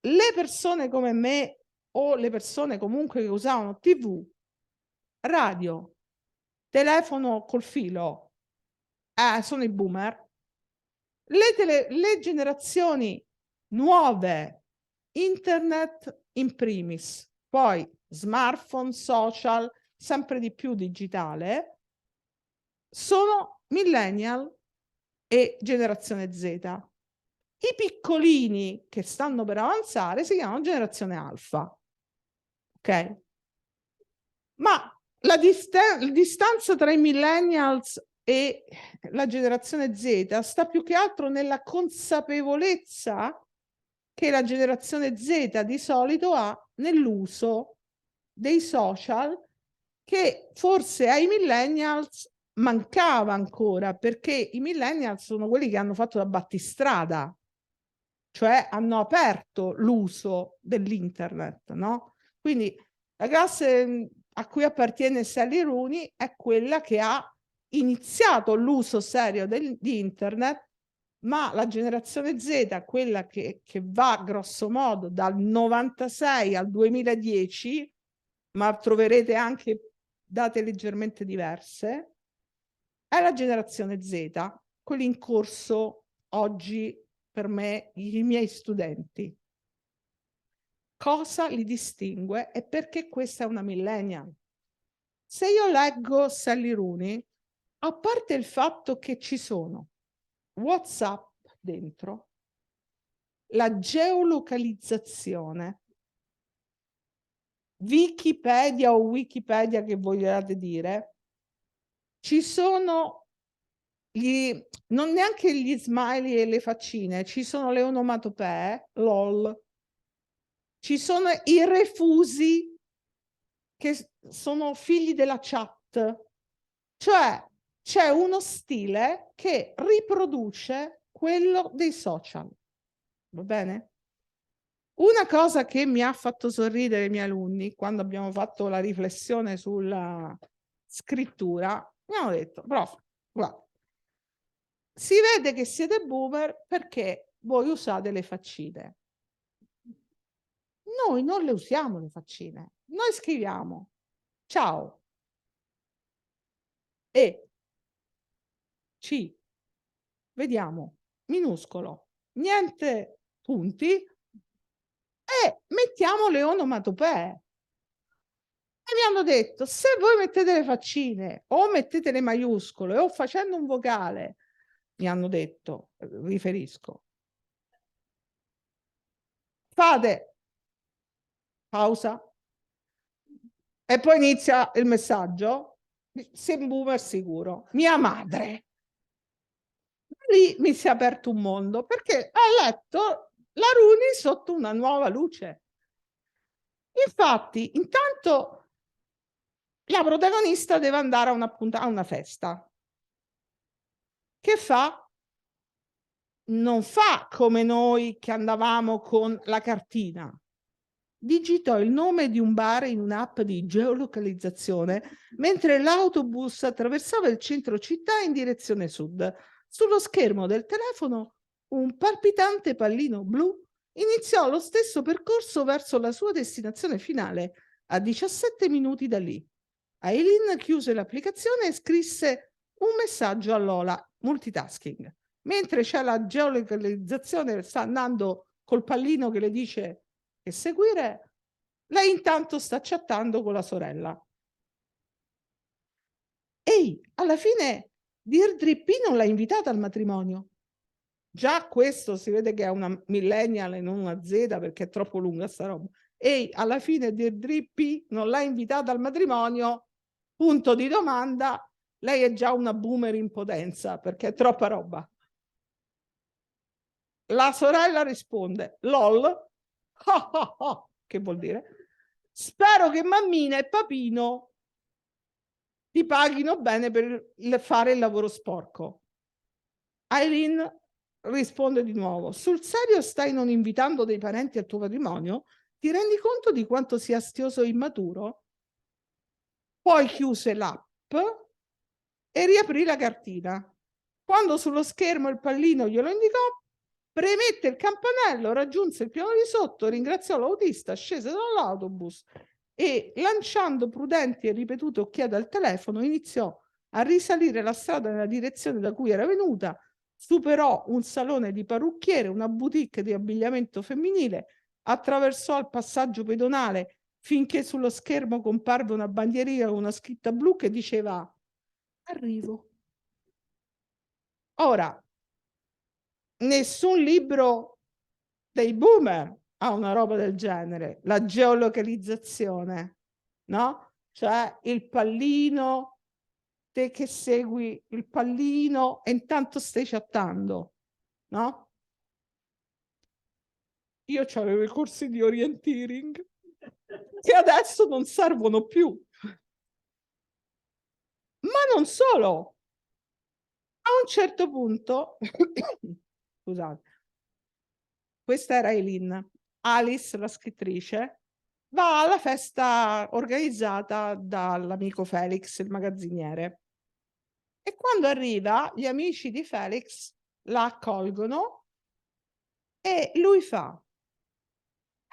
le persone come me o le persone comunque che usavano TV, radio, telefono col filo, sono i boomer. Le generazioni nuove, internet in primis, poi smartphone, social, sempre di più digitale, sono millennial e generazione Z. I piccolini che stanno per avanzare si chiamano generazione alfa. Ok? Ma la distanza tra i millennials e la generazione Z sta più che altro nella consapevolezza che la generazione Z di solito ha nell'uso dei social, che forse ai millennials mancava ancora, perché i millennials sono quelli che hanno fatto da battistrada, cioè hanno aperto l'uso dell'internet, no? Quindi la classe a cui appartiene Sally Rooney è quella che ha iniziato l'uso serio di internet, ma la generazione Z, quella che va grosso modo dal 96 al 2010, ma troverete anche date leggermente diverse, è la generazione Z, quelli in corso oggi per me, i miei studenti. Cosa li distingue e perché questa è una millennial? Se io leggo Sally Rooney, a parte il fatto che ci sono WhatsApp dentro, la geolocalizzazione, Wikipedia o Wikipedia che vogliate dire, ci sono non neanche gli smiley e le faccine, ci sono le onomatopee, lol, ci sono i refusi che sono figli della chat, cioè c'è uno stile che riproduce quello dei social, va bene? Una cosa che mi ha fatto sorridere i miei alunni quando abbiamo fatto la riflessione sulla scrittura, mi hanno detto: prof, guarda, si vede che siete boomer perché voi usate le faccine. Noi non le usiamo le faccine, noi scriviamo ciao e C, vediamo, minuscolo, niente punti e mettiamo le onomatopee. E mi hanno detto: se voi mettete le faccine o mettete le maiuscole o facendo un vocale, mi hanno detto, riferisco, fate pausa e poi inizia il messaggio, sei un boomer sicuro. Mia madre. Lì mi si è aperto un mondo, perché ha letto la Rooney sotto una nuova luce. Infatti, intanto la protagonista deve andare a una festa. Che fa? Non fa come noi che andavamo con la cartina. Digitò il nome di un bar in un'app di geolocalizzazione mentre l'autobus attraversava il centro città in direzione sud. Sullo schermo del telefono un palpitante pallino blu iniziò lo stesso percorso verso la sua destinazione finale a 17 minuti da lì. Aileen chiuse l'applicazione e scrisse un messaggio a Lola, multitasking. Mentre c'è la geolocalizzazione, sta andando col pallino che le dice che seguire, lei intanto sta chattando con la sorella. Ehi, alla fine Deirdre P non l'ha invitata al matrimonio. Già questo si vede che è una millennial e non una Z, perché è troppo lunga sta roba. Ehi, alla fine Deirdre P non l'ha invitata al matrimonio, punto di domanda, lei è già una boomer in potenza, perché è troppa roba. La sorella risponde, lol, che vuol dire? Spero che mammina e papino ti paghino bene per fare il lavoro sporco. Aileen risponde di nuovo, sul serio stai non invitando dei parenti al tuo matrimonio? Ti rendi conto di quanto sia astioso e immaturo? Poi chiuse l'app e riaprì la cartina. Quando sullo schermo il pallino glielo indicò, premette il campanello, raggiunse il piano di sotto, ringraziò l'autista, scese dall'autobus e, lanciando prudenti e ripetute occhiate al telefono, iniziò a risalire la strada nella direzione da cui era venuta, superò un salone di parrucchiere, una boutique di abbigliamento femminile, attraversò il passaggio pedonale finché sullo schermo comparve una bandierina con una scritta blu che diceva arrivo. Ora, nessun libro dei boomer ha una roba del genere, la geolocalizzazione, no? Cioè il pallino, te che segui il pallino e intanto stai chattando, no? Io avevo i corsi di orienteering che adesso non servono più. Ma non solo, a un certo punto, scusate, questa era Eileen, Alice, la scrittrice, va alla festa organizzata dall'amico Felix, il magazziniere. E quando arriva, gli amici di Felix la accolgono e lui fa: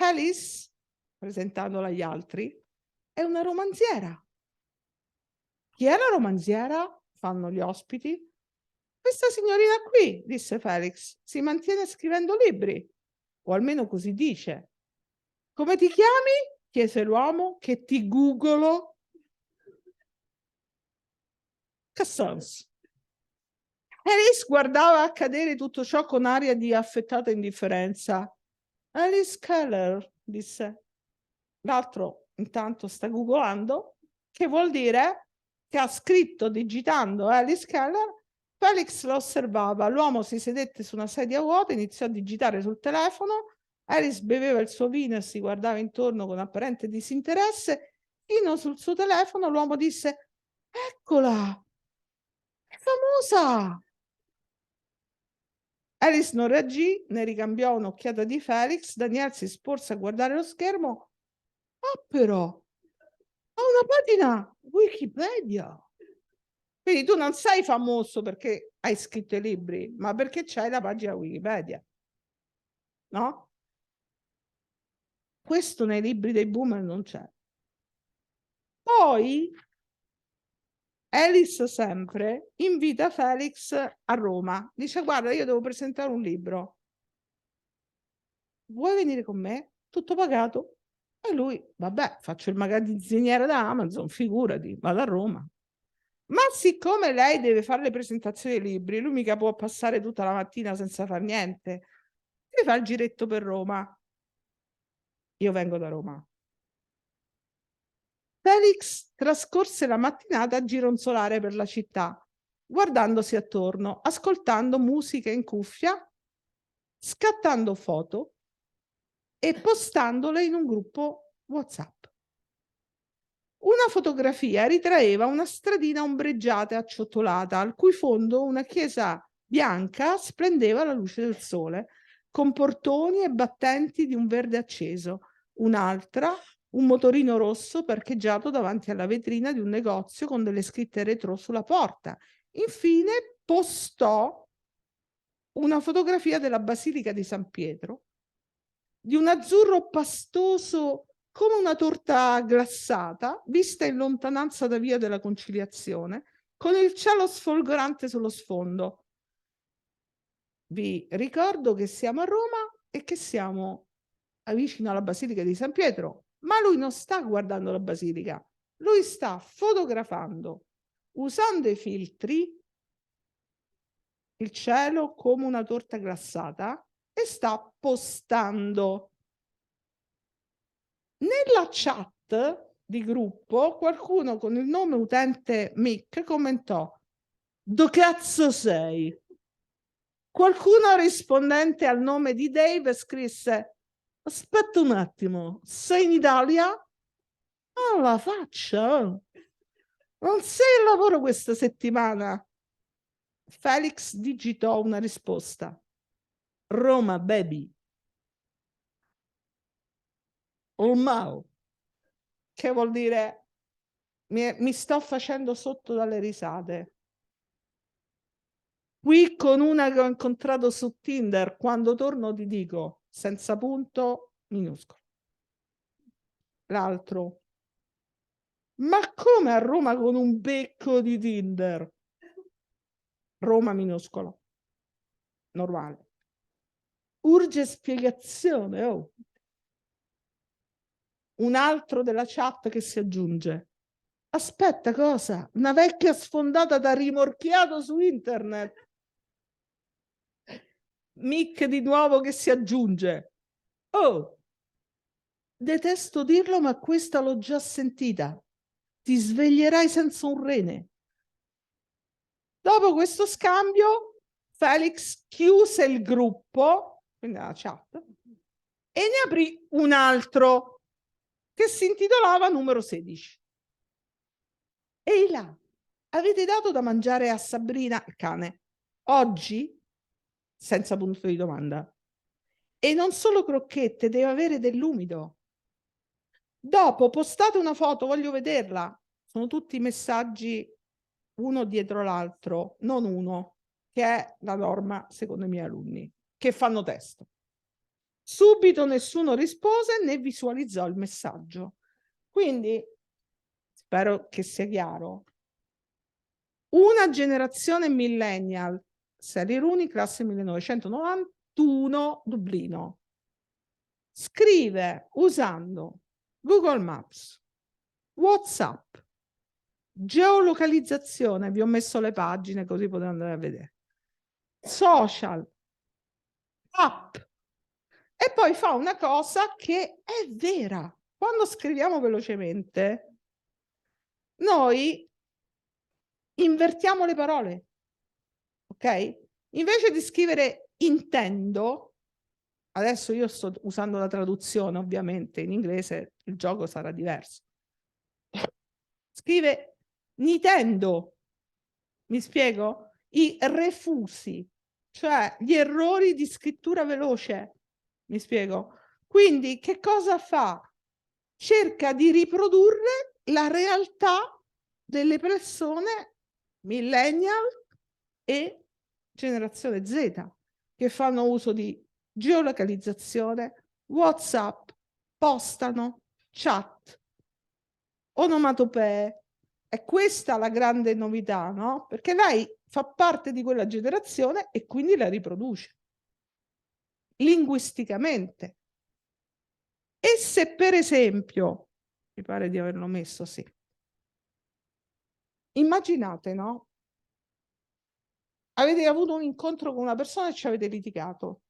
Alice, presentandola agli altri, è una romanziera. Chi è la romanziera? Fanno gli ospiti. Questa signorina qui, disse Felix, si mantiene scrivendo libri, o almeno così dice. Come ti chiami? Chiese l'uomo. Che ti googolo. Che senso? Alice guardava accadere tutto ciò con aria di affettata indifferenza. Alice Keller, disse. L'altro intanto sta googolando, che vuol dire che ha scritto digitando Alice Keller. Felix lo osservava, l'uomo si sedette su una sedia vuota, iniziò a digitare sul telefono, Alice beveva il suo vino e si guardava intorno con apparente disinteresse, fino sul suo telefono l'uomo disse: eccola, è famosa! Alice non reagì, ne ricambiò un'occhiata di Felix, Daniel si sporse a guardare lo schermo. Ah però, ha una pagina Wikipedia! Quindi tu non sei famoso perché hai scritto i libri, ma perché c'hai la pagina Wikipedia, no? Questo nei libri dei boomer non c'è. Poi Alice sempre invita Felix a Roma. Dice: guarda, io devo presentare un libro. Vuoi venire con me? Tutto pagato. E lui, vabbè, faccio il magazziniere da Amazon, figurati, vado a Roma. Ma siccome lei deve fare le presentazioni dei libri, lui mica può passare tutta la mattina senza far niente. E fa il giretto per Roma. Io vengo da Roma. Felix trascorse la mattinata a gironzolare per la città, guardandosi attorno, ascoltando musica in cuffia, scattando foto e postandole in un gruppo WhatsApp. Una fotografia ritraeva una stradina ombreggiata e acciottolata, al cui fondo una chiesa bianca splendeva alla luce del sole, con portoni e battenti di un verde acceso. Un'altra, un motorino rosso parcheggiato davanti alla vetrina di un negozio con delle scritte retro sulla porta. Infine postò una fotografia della Basilica di San Pietro, di un azzurro pastoso come una torta glassata, vista in lontananza da Via della Conciliazione, con il cielo sfolgorante sullo sfondo. Vi ricordo che siamo a Roma e che siamo vicino alla Basilica di San Pietro, ma lui non sta guardando la Basilica, lui sta fotografando, usando i filtri, il cielo come una torta glassata, e sta postando. Nella chat di gruppo qualcuno con il nome utente Mick commentò: "Do cazzo sei?" Qualcuno rispondente al nome di Dave scrisse: "Aspetta un attimo, sei in Italia?" "Ah, la faccia! Non sei al lavoro questa settimana?" Felix digitò una risposta: "Roma, baby." Olmao, che vuol dire mi sto facendo sotto dalle risate. Qui con una che ho incontrato su Tinder, quando torno ti dico, senza punto, minuscolo. L'altro, ma come a Roma con un becco di Tinder? Roma minuscolo, normale. Urge spiegazione, oh. Un altro della chat che si aggiunge. Aspetta, cosa? Una vecchia sfondata da rimorchiato su internet. Mick di nuovo che si aggiunge. Oh, detesto dirlo, ma questa l'ho già sentita. Ti sveglierai senza un rene. Dopo questo scambio, Felix chiuse il gruppo, quindi la chat, e ne aprì un altro che si intitolava numero 16. Ehi là, avete dato da mangiare a Sabrina, il cane, oggi? Senza punto di domanda. E non solo crocchette, deve avere dell'umido. Dopo postate una foto, voglio vederla. Sono tutti messaggi uno dietro l'altro, non uno, che è la norma secondo i miei alunni, che fanno testo. Subito nessuno rispose né visualizzò il messaggio. Quindi, spero che sia chiaro, una generazione millennial, serie Runi, classe 1991, Dublino, scrive usando Google Maps, WhatsApp, geolocalizzazione, vi ho messo le pagine così potete andare a vedere, social, app, e poi fa una cosa che è vera. Quando scriviamo velocemente, noi invertiamo le parole, ok? Invece di scrivere intendo, adesso io sto usando la traduzione, ovviamente in inglese il gioco sarà diverso. Scrive Nintendo, mi spiego? I refusi, cioè gli errori di scrittura veloce, mi spiego? Quindi che cosa fa? Cerca di riprodurre la realtà delle persone millennial e generazione Z che fanno uso di geolocalizzazione, WhatsApp, postano, chat, onomatopee. È questa la grande novità, no? Perché lei fa parte di quella generazione e quindi la riproduce linguisticamente. E se per esempio, mi pare di averlo messo, sì, immaginate, no? Avete avuto un incontro con una persona e ci avete litigato.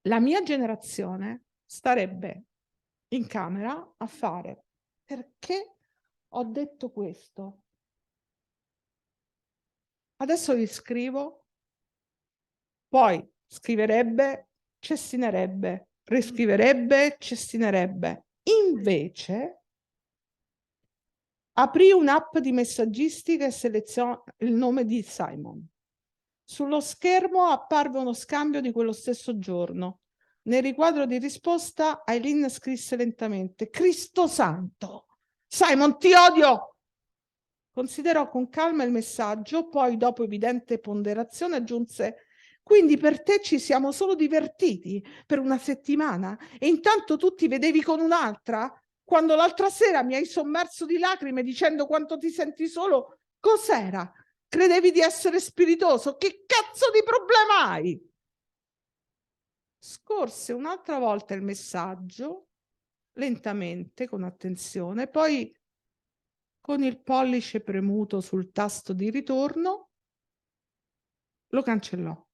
La mia generazione starebbe in camera a fare perché ho detto questo. Adesso gli scrivo, poi scriverebbe, cestinerebbe, riscriverebbe, cestinerebbe. Invece aprì un'app di messaggistica e selezionò il nome di Simon. Sullo schermo apparve uno scambio di quello stesso giorno. Nel riquadro di risposta, Aileen scrisse lentamente: Cristo santo! Simon, ti odio! Considerò con calma il messaggio, poi, dopo evidente ponderazione, aggiunse: quindi per te ci siamo solo divertiti per una settimana e intanto tu ti vedevi con un'altra? Quando l'altra sera mi hai sommerso di lacrime dicendo quanto ti senti solo, cos'era? Credevi di essere spiritoso? Che cazzo di problema hai? Scorse un'altra volta il messaggio, lentamente, con attenzione, poi con il pollice premuto sul tasto di ritorno lo cancellò.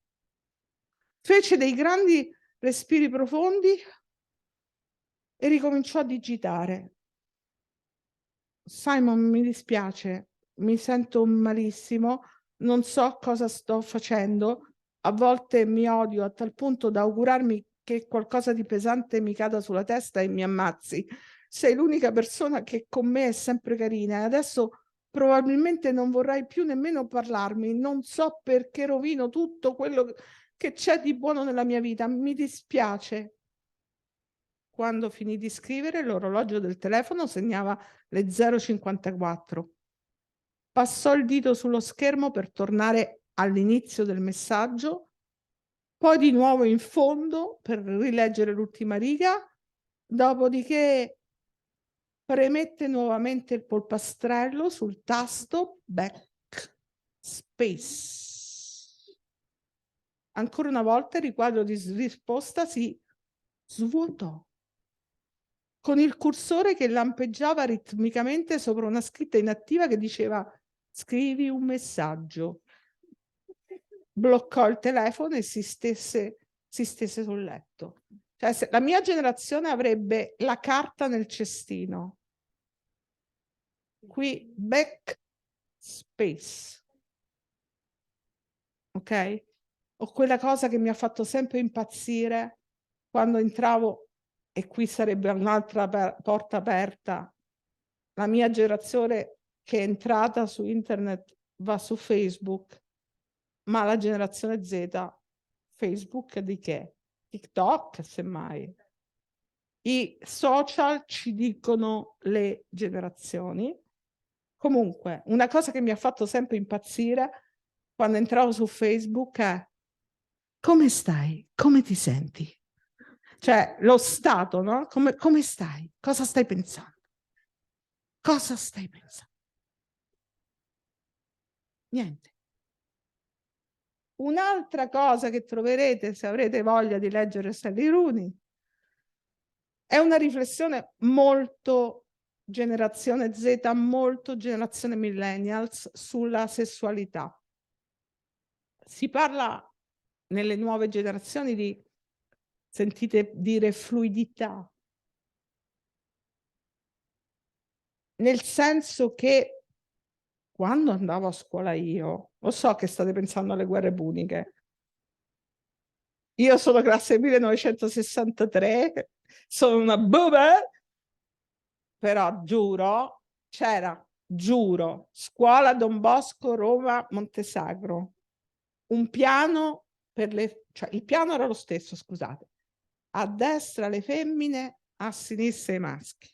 Fece dei grandi respiri profondi e ricominciò a digitare. Simon, mi dispiace, mi sento malissimo, non so cosa sto facendo, a volte mi odio a tal punto da augurarmi che qualcosa di pesante mi cada sulla testa e mi ammazzi. Sei l'unica persona che con me è sempre carina e adesso probabilmente non vorrai più nemmeno parlarmi. Non so perché rovino tutto quello che c'è di buono nella mia vita. Mi dispiace. quando finì di scrivere, l'orologio del telefono segnava le 0:54. Passò il dito sullo schermo per tornare all'inizio del messaggio, poi di nuovo in fondo per rileggere l'ultima riga, dopodiché premette nuovamente il polpastrello sul tasto backspace. Ancora una volta il riquadro di risposta si svuotò, con il cursore che lampeggiava ritmicamente sopra una scritta inattiva che diceva scrivi un messaggio. Bloccò il telefono e si stese sul letto. Cioè, la mia generazione avrebbe la carta nel cestino. Qui backspace. Ok? O quella cosa che mi ha fatto sempre impazzire quando entravo, e qui sarebbe un'altra porta aperta, la mia generazione che è entrata su internet va su Facebook, ma la generazione Z, Facebook di che? TikTok, semmai. I social ci dicono le generazioni. Comunque, una cosa che mi ha fatto sempre impazzire quando entravo su Facebook è: come stai? Come ti senti? Cioè, lo stato, no? Come stai? Cosa stai pensando? Cosa stai pensando? Niente. Un'altra cosa che troverete se avrete voglia di leggere Sally Rooney è una riflessione molto generazione Z, molto generazione millennials sulla sessualità. Si parla nelle nuove generazioni di, sentite dire, fluidità, nel senso che quando andavo a scuola io, lo so che state pensando alle guerre puniche, io sono classe 1963, sono una boomer, però giuro, giuro, scuola Don Bosco, Roma, Montesagro, un piano per le, cioè il piano era lo stesso, scusate, a destra le femmine, a sinistra i maschi.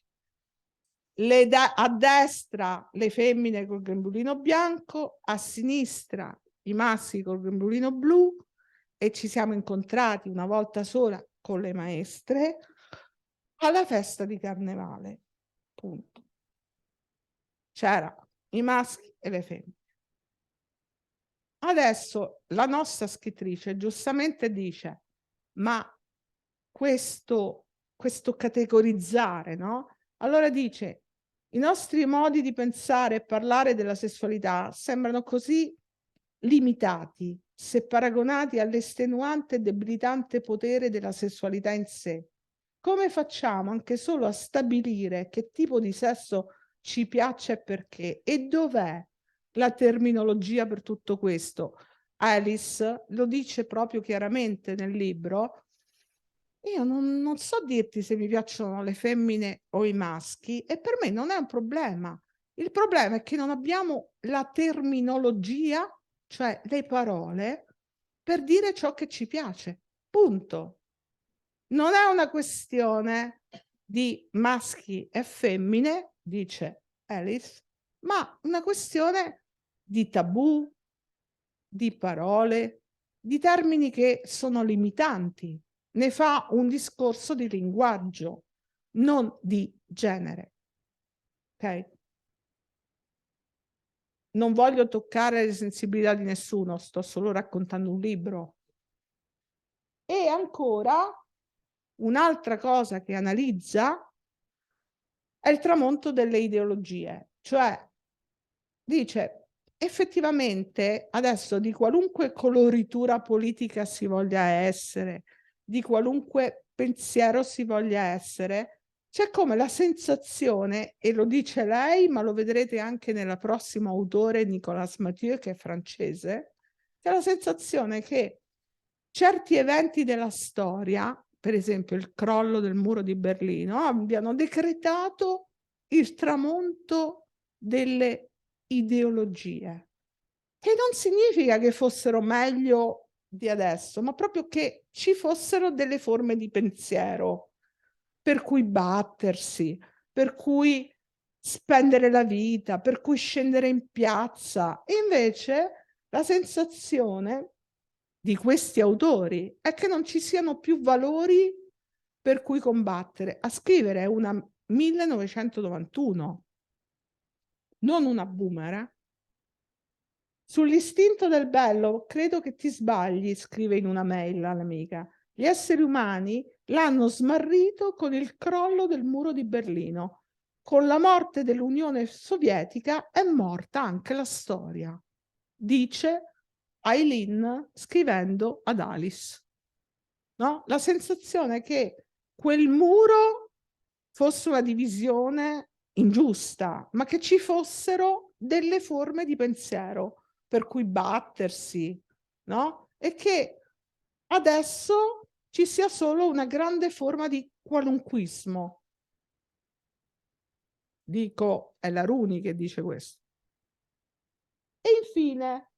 A destra le femmine col grembiulino bianco, a sinistra i maschi col grembiulino blu, e ci siamo incontrati una volta sola con le maestre alla festa di carnevale. Punto. C'era i maschi e le femmine. Adesso la nostra scrittrice giustamente dice: ma questo categorizzare, no? Allora dice: i nostri modi di pensare e parlare della sessualità sembrano così limitati se paragonati all'estenuante e debilitante potere della sessualità in sé. Come facciamo anche solo a stabilire che tipo di sesso ci piace e perché? E dov'è la terminologia per tutto questo? Alice lo dice proprio chiaramente nel libro. Io non so dirti se mi piacciono le femmine o i maschi, e per me non è un problema. Il problema è che non abbiamo la terminologia, cioè le parole, per dire ciò che ci piace. Punto. Non è una questione di maschi e femmine, dice Alice, ma una questione di tabù, di parole, di termini che sono limitanti. Ne fa un discorso di linguaggio, non di genere. Ok? Non voglio toccare le sensibilità di nessuno, sto solo raccontando un libro. E ancora, un'altra cosa che analizza è il tramonto delle ideologie, cioè dice effettivamente adesso di qualunque coloritura politica si voglia essere, di qualunque pensiero si voglia essere, c'è come la sensazione, e lo dice lei, ma lo vedrete anche nella prossima autore Nicolas Mathieu, che è francese, c'è la sensazione che certi eventi della storia, per esempio il crollo del muro di Berlino, abbiano decretato il tramonto delle ideologie, che non significa che fossero meglio di adesso, ma proprio che ci fossero delle forme di pensiero per cui battersi, per cui spendere la vita, per cui scendere in piazza. E invece la sensazione di questi autori è che non ci siano più valori per cui combattere. A scrivere è una 1991, non una boomer. Sull'istinto del bello credo che ti sbagli, scrive in una mail all'amica. Gli esseri umani l'hanno smarrito con il crollo del muro di Berlino. Con la morte dell'Unione Sovietica è morta anche la storia, dice Eileen scrivendo ad Alice. No? La sensazione che quel muro fosse una divisione ingiusta, ma che ci fossero delle forme di pensiero per cui battersi, no? E che adesso ci sia solo una grande forma di qualunquismo. Dico, è la Runi che dice questo. E infine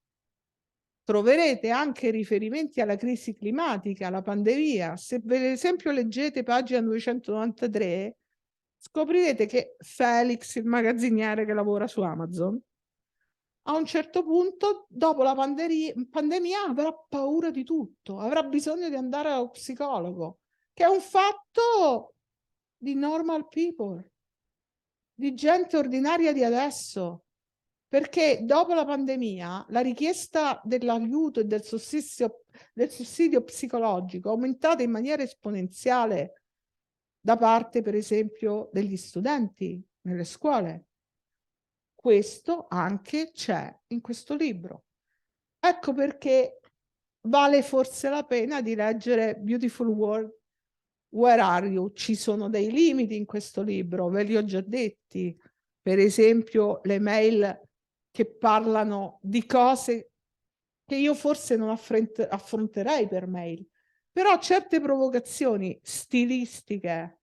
troverete anche riferimenti alla crisi climatica, alla pandemia. Se per esempio leggete pagina 293, scoprirete che Felix, il magazziniere che lavora su Amazon, a un certo punto, dopo la pandemia, avrà paura di tutto, avrà bisogno di andare allo psicologo, che è un fatto di normal people, di gente ordinaria di adesso. Perché dopo la pandemia la richiesta dell'aiuto e del sussidio psicologico è aumentata in maniera esponenziale da parte, per esempio, degli studenti nelle scuole. Questo anche c'è in questo libro. Ecco perché vale forse la pena di leggere Beautiful World, Where Are You? Ci sono dei limiti in questo libro, ve li ho già detti. Per esempio, le mail che parlano di cose che io forse non affronterei per mail, però certe provocazioni stilistiche,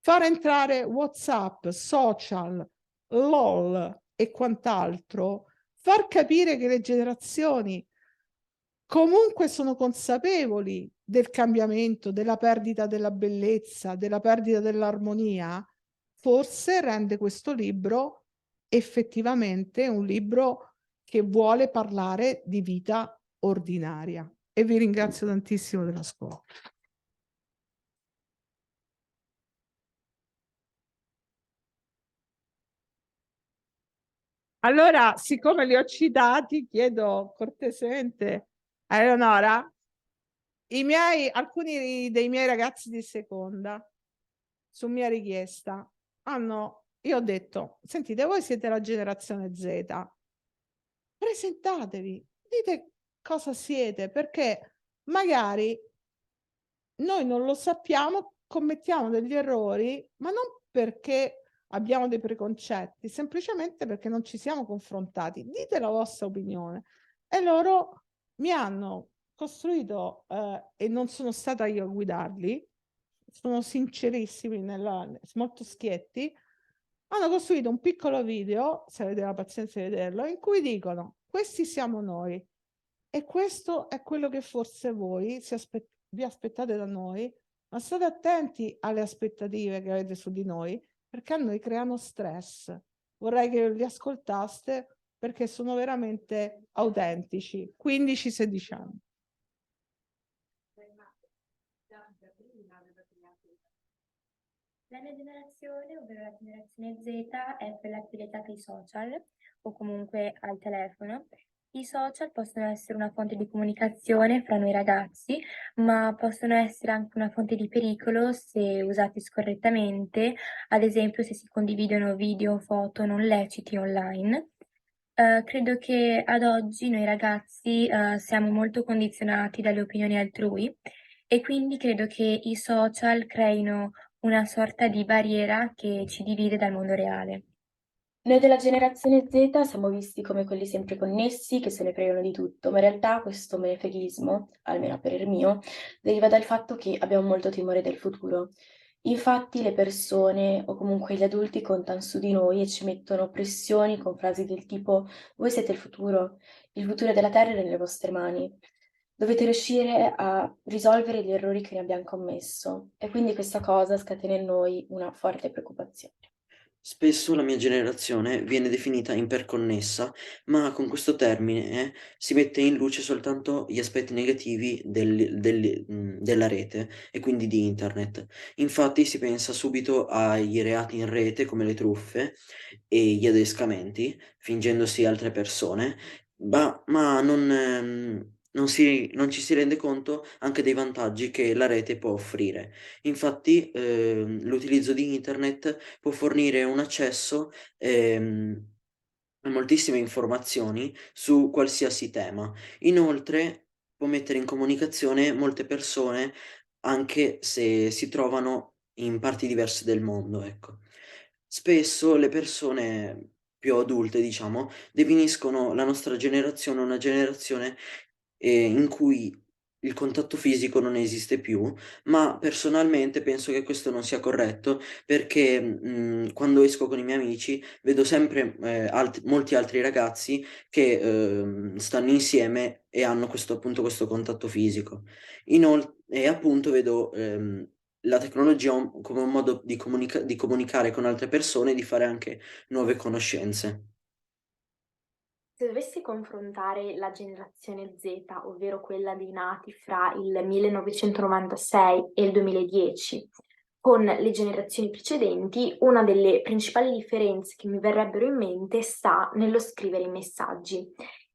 far entrare WhatsApp, social, LOL e quant'altro, far capire che le generazioni comunque sono consapevoli del cambiamento, della perdita della bellezza, della perdita dell'armonia, forse rende questo libro effettivamente un libro che vuole parlare di vita ordinaria. E vi ringrazio tantissimo dell'ascolto. Allora, siccome li ho citati, chiedo cortesemente a Eleonora, alcuni dei miei ragazzi di seconda, su mia richiesta, io ho detto, sentite, voi siete la generazione Z, presentatevi, dite cosa siete, perché magari noi non lo sappiamo, commettiamo degli errori, ma non perché abbiamo dei preconcetti, semplicemente perché non ci siamo confrontati. Dite la vostra opinione. E loro mi hanno costruito, e non sono stata io a guidarli, sono sincerissimi, molto schietti, hanno costruito un piccolo video, se avete la pazienza di vederlo, in cui dicono: questi siamo noi e questo è quello che forse voi vi aspettate da noi, ma state attenti alle aspettative che avete su di noi, perché a noi creano stress. Vorrei che li ascoltaste perché sono veramente autentici, 15-16 anni. La mia generazione, ovvero la generazione Z, è quella più legata ai social o comunque al telefono. I social possono essere una fonte di comunicazione fra noi ragazzi, ma possono essere anche una fonte di pericolo se usati scorrettamente, ad esempio se si condividono video o foto non leciti online. Credo che ad oggi noi ragazzi siamo molto condizionati dalle opinioni altrui e quindi credo che i social creino una sorta di barriera che ci divide dal mondo reale. Noi della generazione Z siamo visti come quelli sempre connessi, che se ne fregano di tutto, ma in realtà questo menefreghismo, almeno per il mio, deriva dal fatto che abbiamo molto timore del futuro. Infatti le persone, o comunque gli adulti, contano su di noi e ci mettono pressioni con frasi del tipo: voi siete il futuro della Terra è nelle vostre mani. Dovete riuscire a risolvere gli errori che ne abbiamo commesso e quindi questa cosa scatena in noi una forte preoccupazione. Spesso la mia generazione viene definita iperconnessa, ma con questo termine si mette in luce soltanto gli aspetti negativi della rete e quindi di internet. Infatti si pensa subito ai reati in rete come le truffe e gli adescamenti, fingendosi altre persone, ma non ci si rende conto anche dei vantaggi che la rete può offrire. Infatti, l'utilizzo di internet può fornire un accesso a moltissime informazioni su qualsiasi tema. Inoltre, può mettere in comunicazione molte persone anche se si trovano in parti diverse del mondo, ecco. Spesso le persone più adulte, diciamo, definiscono la nostra generazione una generazione in cui il contatto fisico non esiste più, ma personalmente penso che questo non sia corretto perché, quando esco con i miei amici vedo sempre, molti altri ragazzi che, stanno insieme e hanno questo contatto fisico. E appunto vedo, la tecnologia come un modo di comunicare con altre persone e di fare anche nuove conoscenze. Se dovessi confrontare la generazione Z, ovvero quella dei nati fra il 1996 e il 2010, con le generazioni precedenti, una delle principali differenze che mi verrebbero in mente sta nello scrivere i messaggi.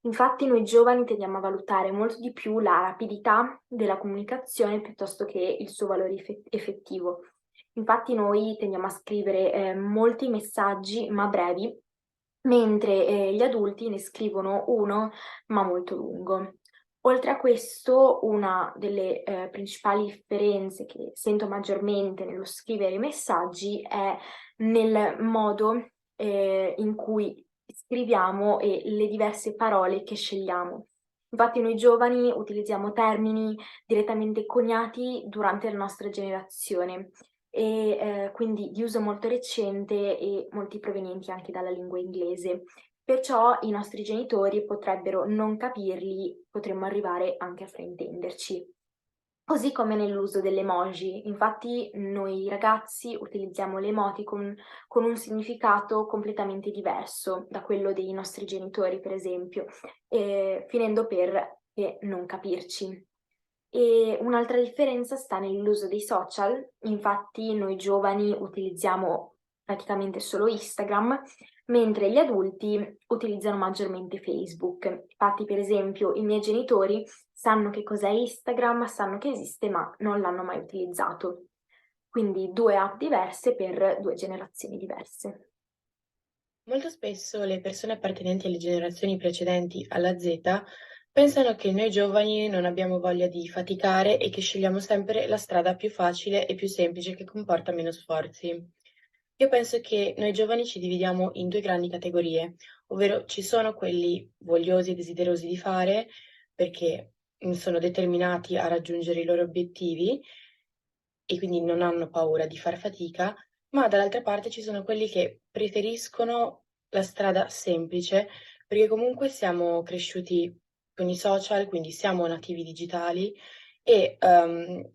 Infatti noi giovani tendiamo a valutare molto di più la rapidità della comunicazione piuttosto che il suo valore effettivo. Infatti noi tendiamo a scrivere molti messaggi ma brevi, mentre gli adulti ne scrivono uno ma molto lungo. Oltre a questo, una delle principali differenze che sento maggiormente nello scrivere i messaggi è nel modo in cui scriviamo e le diverse parole che scegliamo. Infatti noi giovani utilizziamo termini direttamente coniati durante la nostra generazione e quindi di uso molto recente e molti provenienti anche dalla lingua inglese. Perciò i nostri genitori potrebbero non capirli, potremmo arrivare anche a fraintenderci. Così come nell'uso delle emoji, infatti noi ragazzi utilizziamo le emoticon con un significato completamente diverso da quello dei nostri genitori, per esempio, finendo per non capirci. E un'altra differenza sta nell'uso dei social, infatti noi giovani utilizziamo praticamente solo Instagram, mentre gli adulti utilizzano maggiormente Facebook. Infatti, per esempio, i miei genitori sanno che cos'è Instagram, sanno che esiste, ma non l'hanno mai utilizzato. Quindi due app diverse per due generazioni diverse. Molto spesso le persone appartenenti alle generazioni precedenti alla Z pensano che noi giovani non abbiamo voglia di faticare e che scegliamo sempre la strada più facile e più semplice che comporta meno sforzi. Io penso che noi giovani ci dividiamo in due grandi categorie, ovvero ci sono quelli vogliosi e desiderosi di fare perché sono determinati a raggiungere i loro obiettivi e quindi non hanno paura di far fatica, ma dall'altra parte ci sono quelli che preferiscono la strada semplice, perché comunque siamo cresciuti con i social, quindi siamo nativi digitali e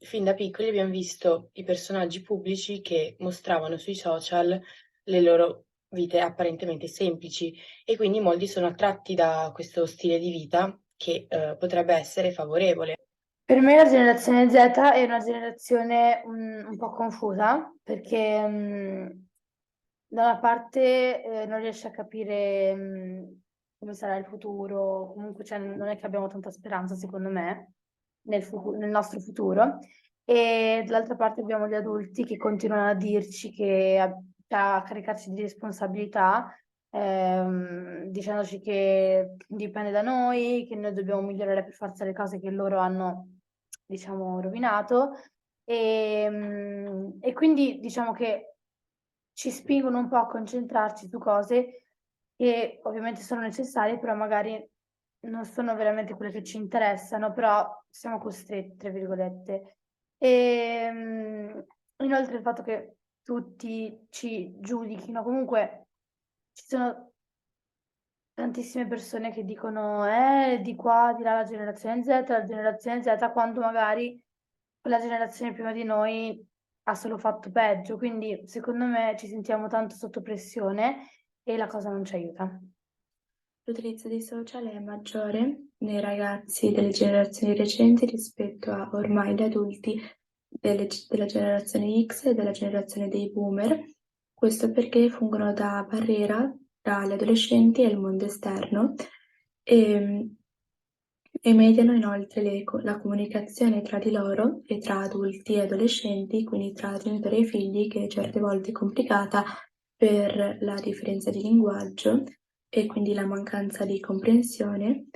fin da piccoli abbiamo visto i personaggi pubblici che mostravano sui social le loro vite apparentemente semplici e quindi molti sono attratti da questo stile di vita che potrebbe essere favorevole. Per me la generazione Z è una generazione un po' confusa perché da una parte non riesce a capire come sarà il futuro, comunque cioè, non è che abbiamo tanta speranza secondo me nel nostro futuro, e dall'altra parte abbiamo gli adulti che continuano a dirci cioè, a caricarci di responsabilità, dicendoci che dipende da noi, che noi dobbiamo migliorare per forza le cose che loro hanno, diciamo, rovinato. E quindi diciamo che ci spingono un po' a concentrarci su cose che ovviamente sono necessarie, però magari non sono veramente quelle che ci interessano, però siamo costretti, tra virgolette. Inoltre il fatto che tutti ci giudichino, comunque ci sono tantissime persone che dicono di qua, di là la generazione Z, quando magari quella generazione prima di noi ha solo fatto peggio. Quindi secondo me ci sentiamo tanto sotto pressione e la cosa non ci aiuta. L'utilizzo dei social è maggiore nei ragazzi delle generazioni recenti rispetto a ormai gli adulti della generazione X e della generazione dei boomer. Questo perché fungono da barriera tra gli adolescenti e il mondo esterno e mediano inoltre la comunicazione tra di loro e tra adulti e adolescenti, quindi tra genitori e figli, che certe volte è complicata per la differenza di linguaggio e quindi la mancanza di comprensione.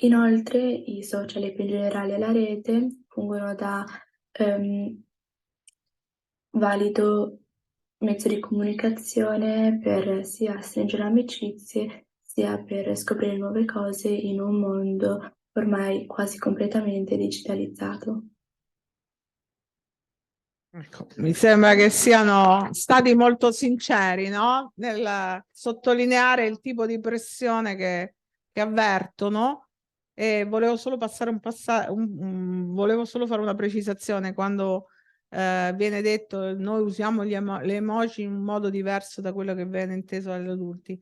Inoltre i social e più in generale la rete fungono da valido mezzo di comunicazione per sia stringere amicizie, sia per scoprire nuove cose in un mondo ormai quasi completamente digitalizzato. Ecco, mi sembra che siano stati molto sinceri, no? Nel sottolineare il tipo di pressione che avvertono, e volevo solo volevo solo fare una precisazione quando viene detto noi usiamo le emoji in un modo diverso da quello che viene inteso dagli adulti.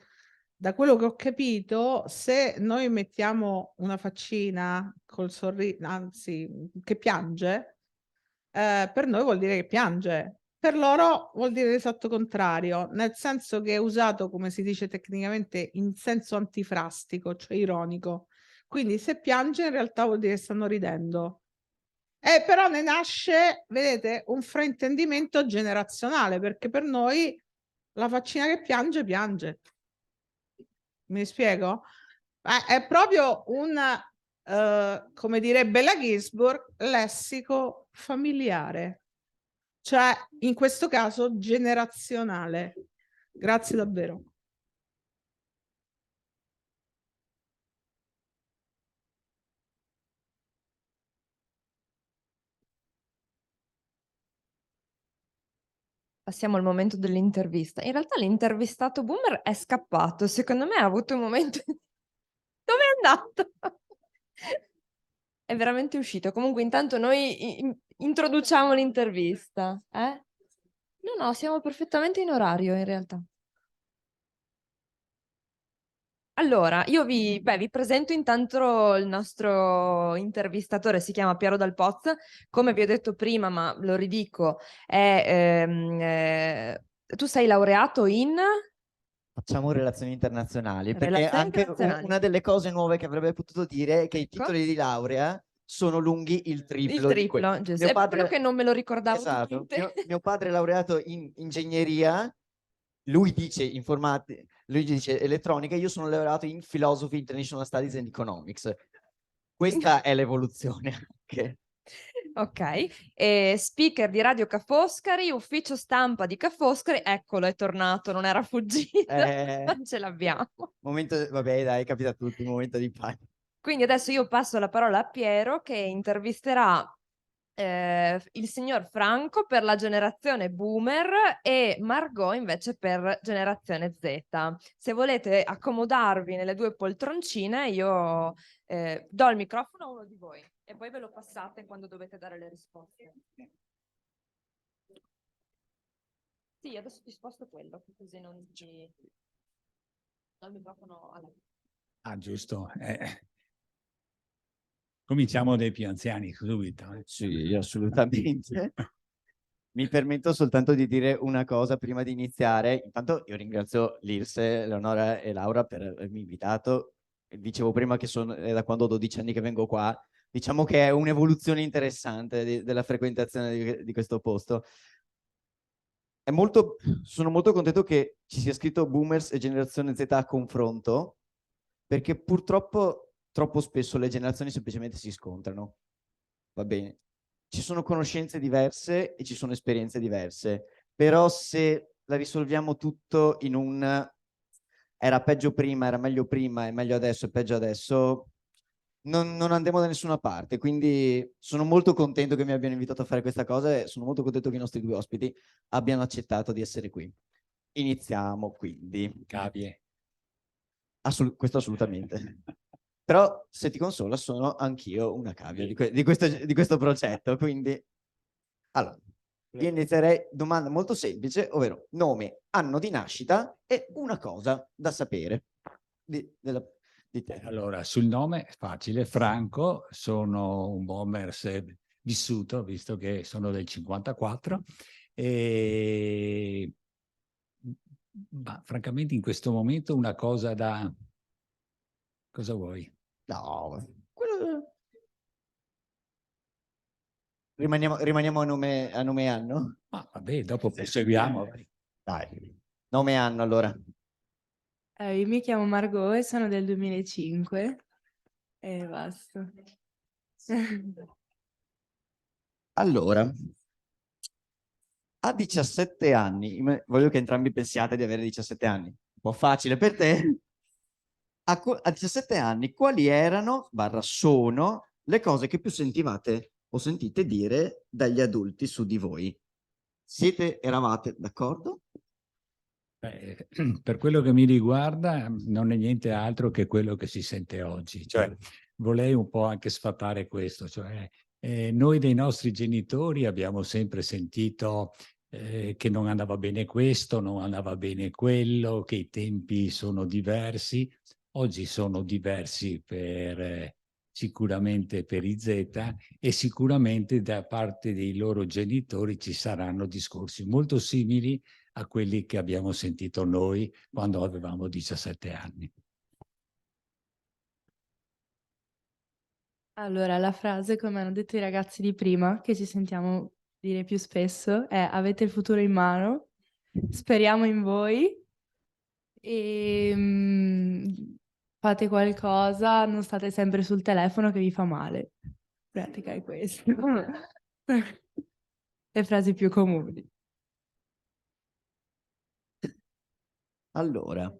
Da quello che ho capito, se noi mettiamo una faccina col sorriso, anzi, che piange, per noi vuol dire che piange, per loro vuol dire l'esatto contrario, nel senso che è usato, come si dice tecnicamente, in senso antifrastico, cioè ironico. Quindi se piange in realtà vuol dire che stanno ridendo. Però ne nasce, vedete, un fraintendimento generazionale, perché per noi la faccina che piange, piange. Mi spiego? È proprio un, come direbbe la Gisburg, lessico familiare, cioè in questo caso generazionale. Grazie davvero. Passiamo al momento dell'intervista. In realtà l'intervistato boomer è scappato. Secondo me ha avuto un momento... Dove è andato? È veramente uscito. Comunque intanto noi introduciamo l'intervista. No, siamo perfettamente in orario in realtà. Allora, io vi presento intanto il nostro intervistatore, si chiama Piero Dal Poz, come vi ho detto prima, ma lo ridico, tu sei laureato in... Facciamo relazioni internazionali, perché Relazioni anche internazionali. una delle cose nuove che avrebbe potuto dire è che i Ecco. titoli di laurea sono lunghi il triplo. Il triplo, giusto. È quello che non me lo ricordavo. Esatto. Mio padre è laureato in ingegneria, lui dice elettronica, io sono laureato in Philosophy, International Studies and Economics. Questa è l'evoluzione anche. Ok, speaker di Radio Ca' Foscari, ufficio stampa di Ca' Foscari, eccolo, è tornato, non era fuggito, ce l'abbiamo. Vabbè, dai, capita a tutti, un momento di panico. Quindi adesso io passo la parola a Piero che intervisterà il signor Franco per la generazione boomer e Margot invece per generazione Z. Se volete accomodarvi nelle due poltroncine, io do il microfono a uno di voi e poi ve lo passate quando dovete dare le risposte. Sì, adesso ti sposto quello, così non ti... Do il microfono a lei. Ah, giusto. Cominciamo dai più anziani subito. Sì, assolutamente. Mi permetto soltanto di dire una cosa prima di iniziare. Intanto io ringrazio l'Irse, Leonora e Laura per avermi invitato. Dicevo prima che è da quando ho 12 anni che vengo qua. Diciamo che è un'evoluzione interessante della frequentazione di questo posto. Sono molto contento che ci sia scritto Boomers e Generazione Z a confronto, perché purtroppo troppo spesso le generazioni semplicemente si scontrano. Va bene. Ci sono conoscenze diverse e ci sono esperienze diverse, però se la risolviamo tutto in un era peggio prima, era meglio prima, è meglio adesso, è peggio adesso, non andiamo da nessuna parte. Quindi sono molto contento che mi abbiano invitato a fare questa cosa e sono molto contento che i nostri due ospiti abbiano accettato di essere qui. Iniziamo quindi. Cavie. questo assolutamente. Però se ti consola sono anch'io una cavia di questo progetto, quindi... Allora, io inizierei domanda molto semplice, ovvero nome, anno di nascita e una cosa da sapere di te. Allora, sul nome è facile, Franco, sono un Bombers vissuto, visto che sono del 54, e ma francamente in questo momento una cosa da... Cosa vuoi? No, rimaniamo a nome e anno? Ah, vabbè, dopo proseguiamo. Dai, nome e anno allora. Io mi chiamo Margot e sono del 2005 e basta. Allora, a 17 anni, voglio che entrambi pensiate di avere 17 anni, un po' facile per te. A 17 anni, quali erano, sono, le cose che più sentivate o sentite dire dagli adulti su di voi? Eravate d'accordo? Per quello che mi riguarda, non è niente altro che quello che si sente oggi. Cioè, vorrei un po' anche sfatare questo. Cioè, noi dei nostri genitori abbiamo sempre sentito che non andava bene questo, non andava bene quello, che i tempi sono diversi. Oggi sono diversi sicuramente per i Z e sicuramente da parte dei loro genitori ci saranno discorsi molto simili a quelli che abbiamo sentito noi quando avevamo 17 anni. Allora, la frase, come hanno detto i ragazzi di prima, che ci sentiamo dire più spesso, è: avete il futuro in mano, speriamo in voi e fate qualcosa, non state sempre sul telefono che vi fa male. In pratica è questo. Le frasi più comuni. Allora,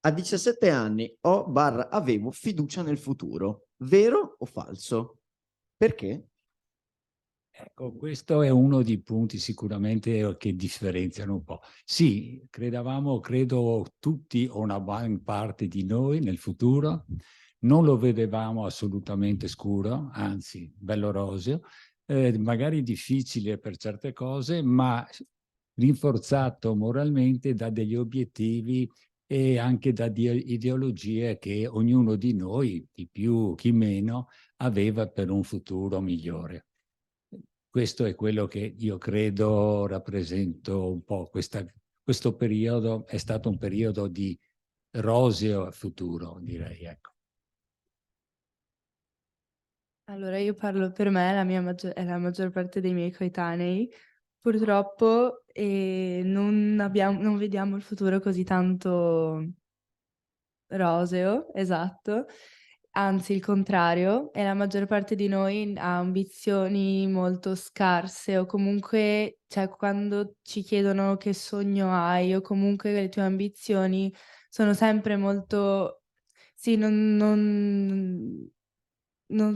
a 17 anni avevo fiducia nel futuro, vero o falso? Perché? Ecco, questo è uno dei punti sicuramente che differenziano un po'. Sì, credo tutti o una buona parte di noi nel futuro, non lo vedevamo assolutamente scuro, anzi bello roseo, magari difficile per certe cose, ma rinforzato moralmente da degli obiettivi e anche da ideologie che ognuno di noi, chi più, chi meno, aveva per un futuro migliore. Questo è quello che io credo rappresento un po' questo periodo, è stato un periodo di roseo futuro, direi, ecco. Allora, io parlo per me, è la maggior parte dei miei coetanei. Purtroppo non vediamo il futuro così tanto roseo, esatto. Anzi, il contrario, e la maggior parte di noi ha ambizioni molto scarse o comunque, cioè, quando ci chiedono che sogno hai o comunque le tue ambizioni sono sempre molto... Sì, non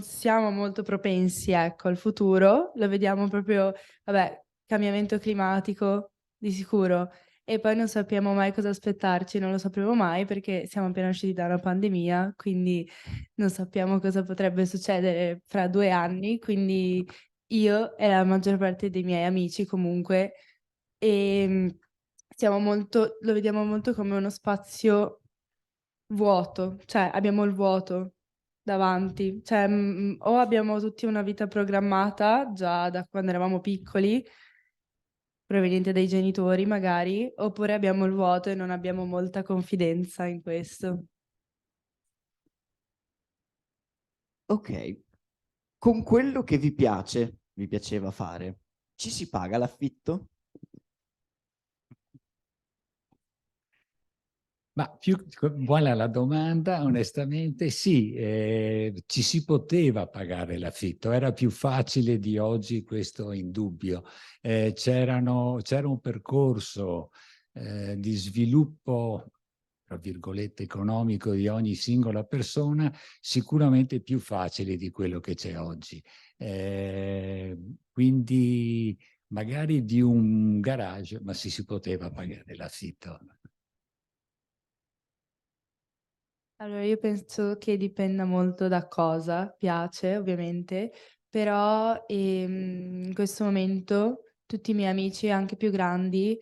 siamo molto propensi, ecco, al futuro, lo vediamo proprio, vabbè, cambiamento climatico, di sicuro, e poi non sappiamo mai cosa aspettarci, non lo sapremo mai perché siamo appena usciti da una pandemia, quindi non sappiamo cosa potrebbe succedere fra 2 anni, quindi io e la maggior parte dei miei amici comunque, lo vediamo molto come uno spazio vuoto, cioè abbiamo il vuoto davanti, cioè o abbiamo tutti una vita programmata già da quando eravamo piccoli, proveniente dai genitori magari, oppure abbiamo il vuoto e non abbiamo molta confidenza in questo. Ok, con quello che vi piaceva fare, ci si paga l'affitto? Ma più buona la domanda, onestamente sì, ci si poteva pagare l'affitto, era più facile di oggi, questo è indubbio. C'era un percorso di sviluppo, tra virgolette, economico di ogni singola persona sicuramente più facile di quello che c'è oggi. Quindi magari di un garage, ma si poteva pagare l'affitto. Allora, io penso che dipenda molto da cosa piace, ovviamente, però in questo momento tutti i miei amici, anche più grandi,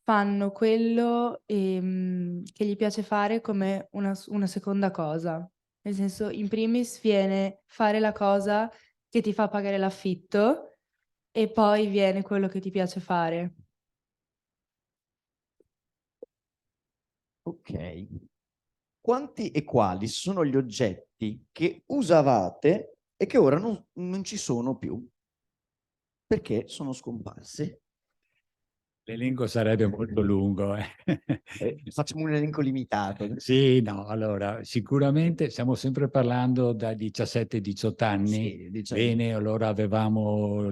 fanno quello che gli piace fare come una seconda cosa. Nel senso, in primis viene fare la cosa che ti fa pagare l'affitto e poi viene quello che ti piace fare. Ok. Quanti e quali sono gli oggetti che usavate e che ora non ci sono più? Perché sono scomparsi? L'elenco sarebbe molto lungo. Facciamo un elenco limitato. Sì, no, allora, sicuramente stiamo sempre parlando da 17-18 anni. Sì, diciamo. Bene, allora avevamo,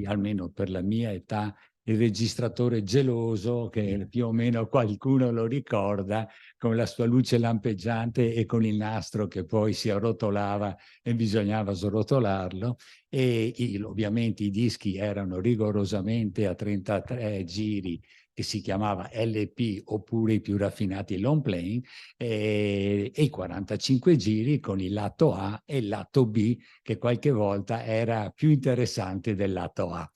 almeno per la mia età, il registratore geloso, che più o meno qualcuno lo ricorda, con la sua luce lampeggiante e con il nastro che poi si arrotolava e bisognava srotolarlo. E ovviamente i dischi erano rigorosamente a 33 giri, che si chiamava LP, oppure i più raffinati long playing, e i 45 giri con il lato A e il lato B, che qualche volta era più interessante del lato A.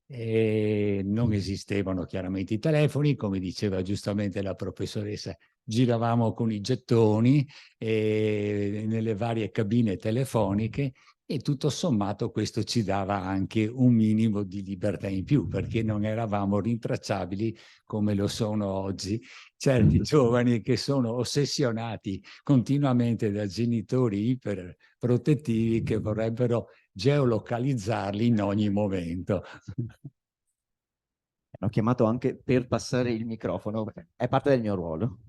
E non esistevano chiaramente i telefoni, come diceva giustamente la professoressa, giravamo con i gettoni nelle varie cabine telefoniche, e tutto sommato questo ci dava anche un minimo di libertà in più, perché non eravamo rintracciabili come lo sono oggi certi giovani che sono ossessionati continuamente da genitori iperprotettivi che vorrebbero geolocalizzarli in ogni momento. L'ho chiamato anche per passare il microfono, è parte del mio ruolo.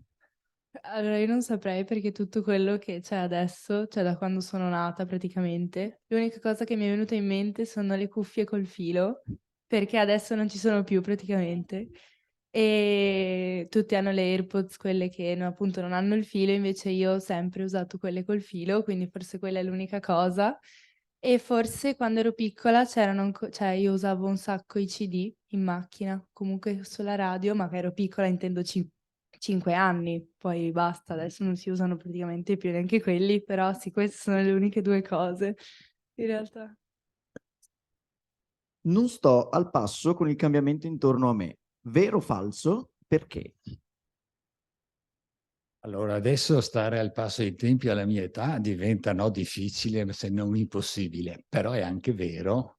Allora, io non saprei perché tutto quello che c'è adesso, cioè da quando sono nata praticamente, l'unica cosa che mi è venuta in mente sono le cuffie col filo, perché adesso non ci sono più praticamente. E tutti hanno le AirPods, quelle che appunto non hanno il filo, invece io ho sempre usato quelle col filo, quindi forse quella è l'unica cosa. E forse quando ero piccola cioè io usavo un sacco i CD in macchina, comunque sulla radio, ma che ero piccola intendo 5 anni, poi basta, adesso non si usano praticamente più neanche quelli, però sì, queste sono le uniche due cose, in realtà. Non sto al passo con il cambiamento intorno a me. Vero o falso? Perché? Allora, adesso stare al passo dei tempi alla mia età diventa difficile, se non impossibile, però è anche vero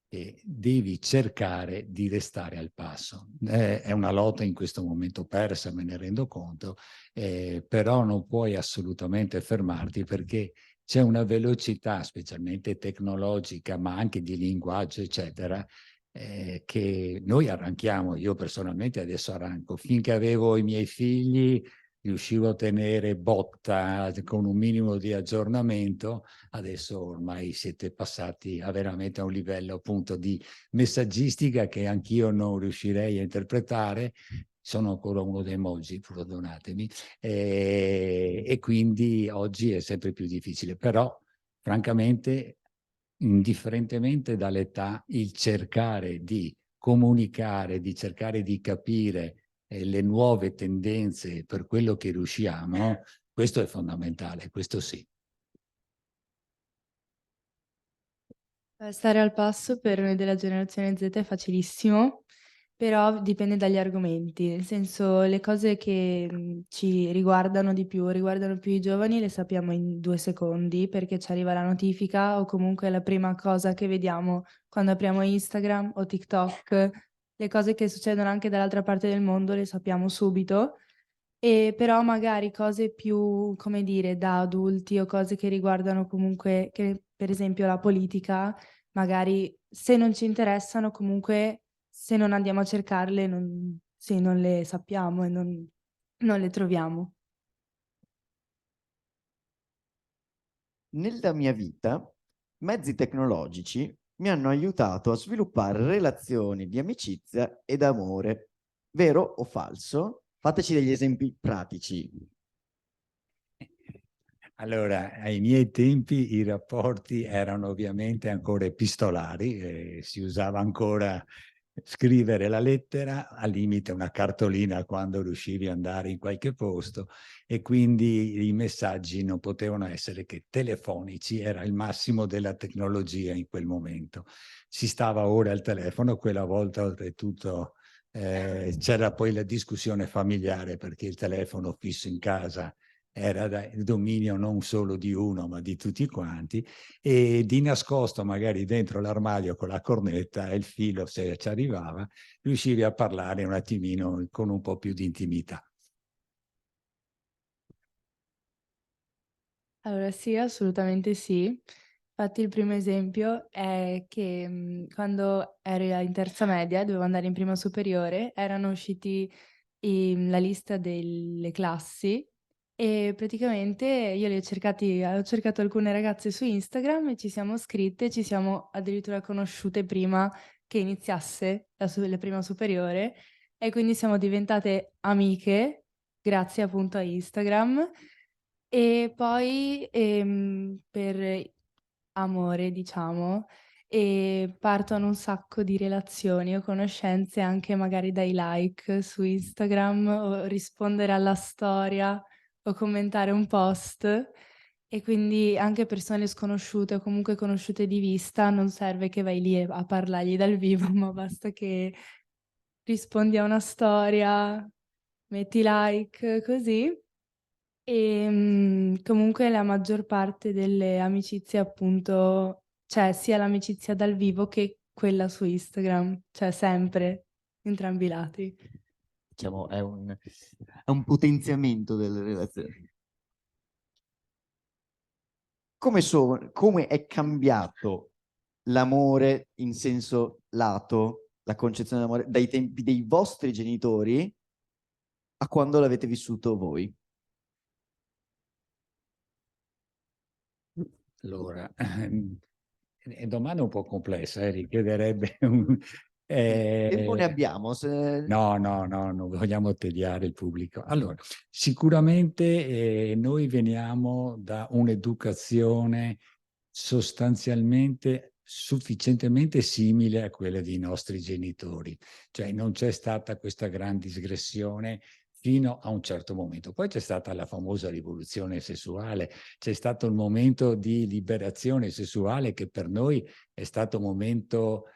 che devi cercare di restare al passo. È una lotta in questo momento persa, me ne rendo conto, però non puoi assolutamente fermarti, perché c'è una velocità, specialmente tecnologica, ma anche di linguaggio, eccetera, che noi arranchiamo. Io personalmente adesso arranco. Finché avevo i miei figli riuscivo a tenere botta con un minimo di aggiornamento. Adesso ormai siete passati a veramente a un livello appunto di messaggistica che anch'io non riuscirei a interpretare. Sono ancora uno dei emoji, perdonatemi, e quindi oggi è sempre più difficile. Però, francamente, indifferentemente dall'età, il cercare di comunicare, di cercare di capire le nuove tendenze per quello che riusciamo, questo è fondamentale, questo sì. Stare al passo per noi della generazione Z è facilissimo, però dipende dagli argomenti, nel senso le cose che ci riguardano di più, riguardano più i giovani, le sappiamo in 2 secondi perché ci arriva la notifica o comunque è la prima cosa che vediamo quando apriamo Instagram o TikTok. Le cose che succedono anche dall'altra parte del mondo le sappiamo subito. E però magari cose più, come dire, da adulti o cose che riguardano comunque, che, per esempio la politica, magari se non ci interessano, comunque se non andiamo a cercarle, sì, non le sappiamo e non le troviamo. Nella mia vita, mezzi tecnologici mi hanno aiutato a sviluppare relazioni di amicizia ed amore. Vero o falso? Fateci degli esempi pratici. Allora, ai miei tempi i rapporti erano ovviamente ancora epistolari, si usava ancora scrivere la lettera, al limite una cartolina quando riuscivi ad andare in qualche posto, e quindi i messaggi non potevano essere che telefonici, era il massimo della tecnologia in quel momento. Si stava ora al telefono, quella volta oltretutto c'era poi la discussione familiare, perché il telefono fisso in casa era il dominio non solo di uno, ma di tutti quanti, e di nascosto magari dentro l'armadio con la cornetta e il filo, se ci arrivava, riuscivi a parlare un attimino con un po' più di intimità. Allora sì, assolutamente sì. Infatti il primo esempio è che quando ero in terza media, dovevo andare in prima superiore, erano usciti la lista delle classi e praticamente io ho cercato alcune ragazze su Instagram e ci siamo scritte, ci siamo addirittura conosciute prima che iniziasse la prima superiore e quindi siamo diventate amiche grazie appunto a Instagram. E poi per amore, diciamo, e partono un sacco di relazioni o conoscenze anche magari dai like su Instagram o rispondere alla storia o commentare un post. E quindi anche persone sconosciute o comunque conosciute di vista, non serve che vai lì a parlargli dal vivo, ma basta che rispondi a una storia, metti like, così. E comunque la maggior parte delle amicizie appunto, cioè sia l'amicizia dal vivo che quella su Instagram, cioè sempre, entrambi i lati. Diciamo, è un potenziamento delle relazioni. Come è cambiato l'amore in senso lato, la concezione dell'amore, dai tempi dei vostri genitori a quando l'avete vissuto voi? Allora, è domanda un po' complessa, richiederebbe un... Tempo ne abbiamo? No, non vogliamo tediare il pubblico. Allora, sicuramente noi veniamo da un'educazione sostanzialmente sufficientemente simile a quella dei nostri genitori, cioè non c'è stata questa gran digressione fino a un certo momento. Poi c'è stata la famosa rivoluzione sessuale, c'è stato il momento di liberazione sessuale che per noi è stato un momento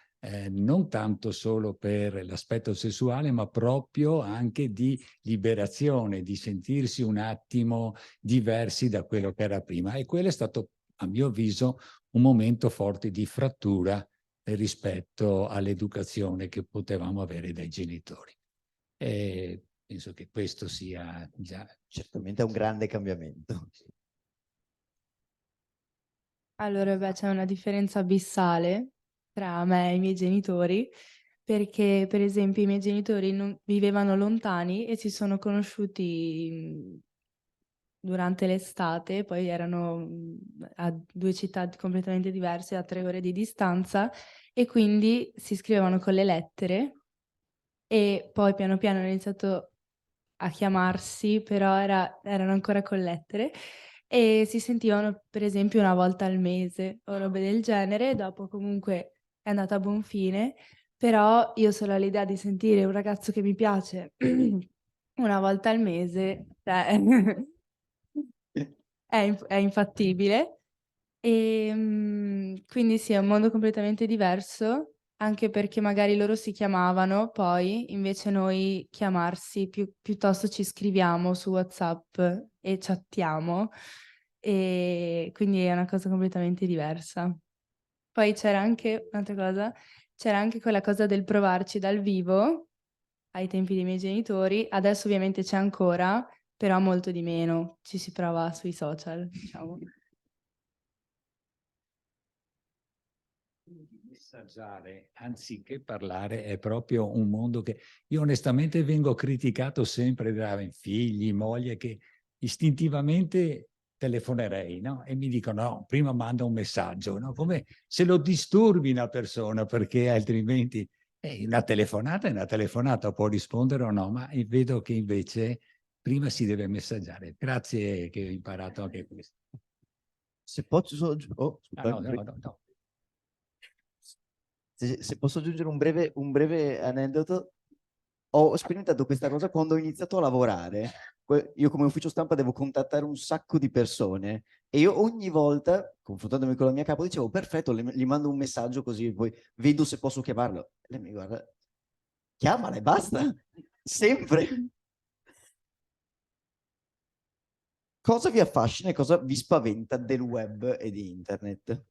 non tanto solo per l'aspetto sessuale, ma proprio anche di liberazione, di sentirsi un attimo diversi da quello che era prima. E quello è stato, a mio avviso, un momento forte di frattura rispetto all'educazione che potevamo avere dai genitori. E penso che questo sia già... Certamente è un grande cambiamento. Allora, beh, c'è una differenza abissale tra me e i miei genitori, perché per esempio i miei genitori vivevano lontani e si sono conosciuti durante l'estate, poi erano a due città completamente diverse, a 3 ore di distanza, e quindi si scrivevano con le lettere e poi piano piano hanno iniziato a chiamarsi, però erano ancora con lettere e si sentivano per esempio una volta al mese o robe del genere, dopo comunque è andata a buon fine, però io solo all'idea di sentire un ragazzo che mi piace una volta al mese, cioè, è infattibile. E quindi sì, è un mondo completamente diverso, anche perché magari loro si chiamavano, poi invece noi chiamarsi, piuttosto ci scriviamo su WhatsApp e chattiamo, e quindi è una cosa completamente diversa. Poi c'era anche un'altra cosa, c'era anche quella cosa del provarci dal vivo ai tempi dei miei genitori, adesso ovviamente c'è ancora, però molto di meno, ci si prova sui social, diciamo. Messaggiare anziché parlare è proprio un mondo che io onestamente vengo criticato sempre da figli, moglie che istintivamente telefonerei, no? E mi dicono no, prima manda un messaggio, no? Come se lo disturbi una persona, perché altrimenti una telefonata è una telefonata, può rispondere o no, ma vedo che invece prima si deve messaggiare. Grazie che ho imparato anche questo. Se posso... Oh, Ah, no. se posso aggiungere un breve aneddoto, ho sperimentato questa cosa quando ho iniziato a lavorare. Io come ufficio stampa devo contattare un sacco di persone e io ogni volta, confrontandomi con la mia capo, dicevo perfetto, gli mando un messaggio così poi vedo se posso chiamarlo. E lei mi guarda, chiamala e basta, sempre. Cosa vi affascina e cosa vi spaventa del web e di internet?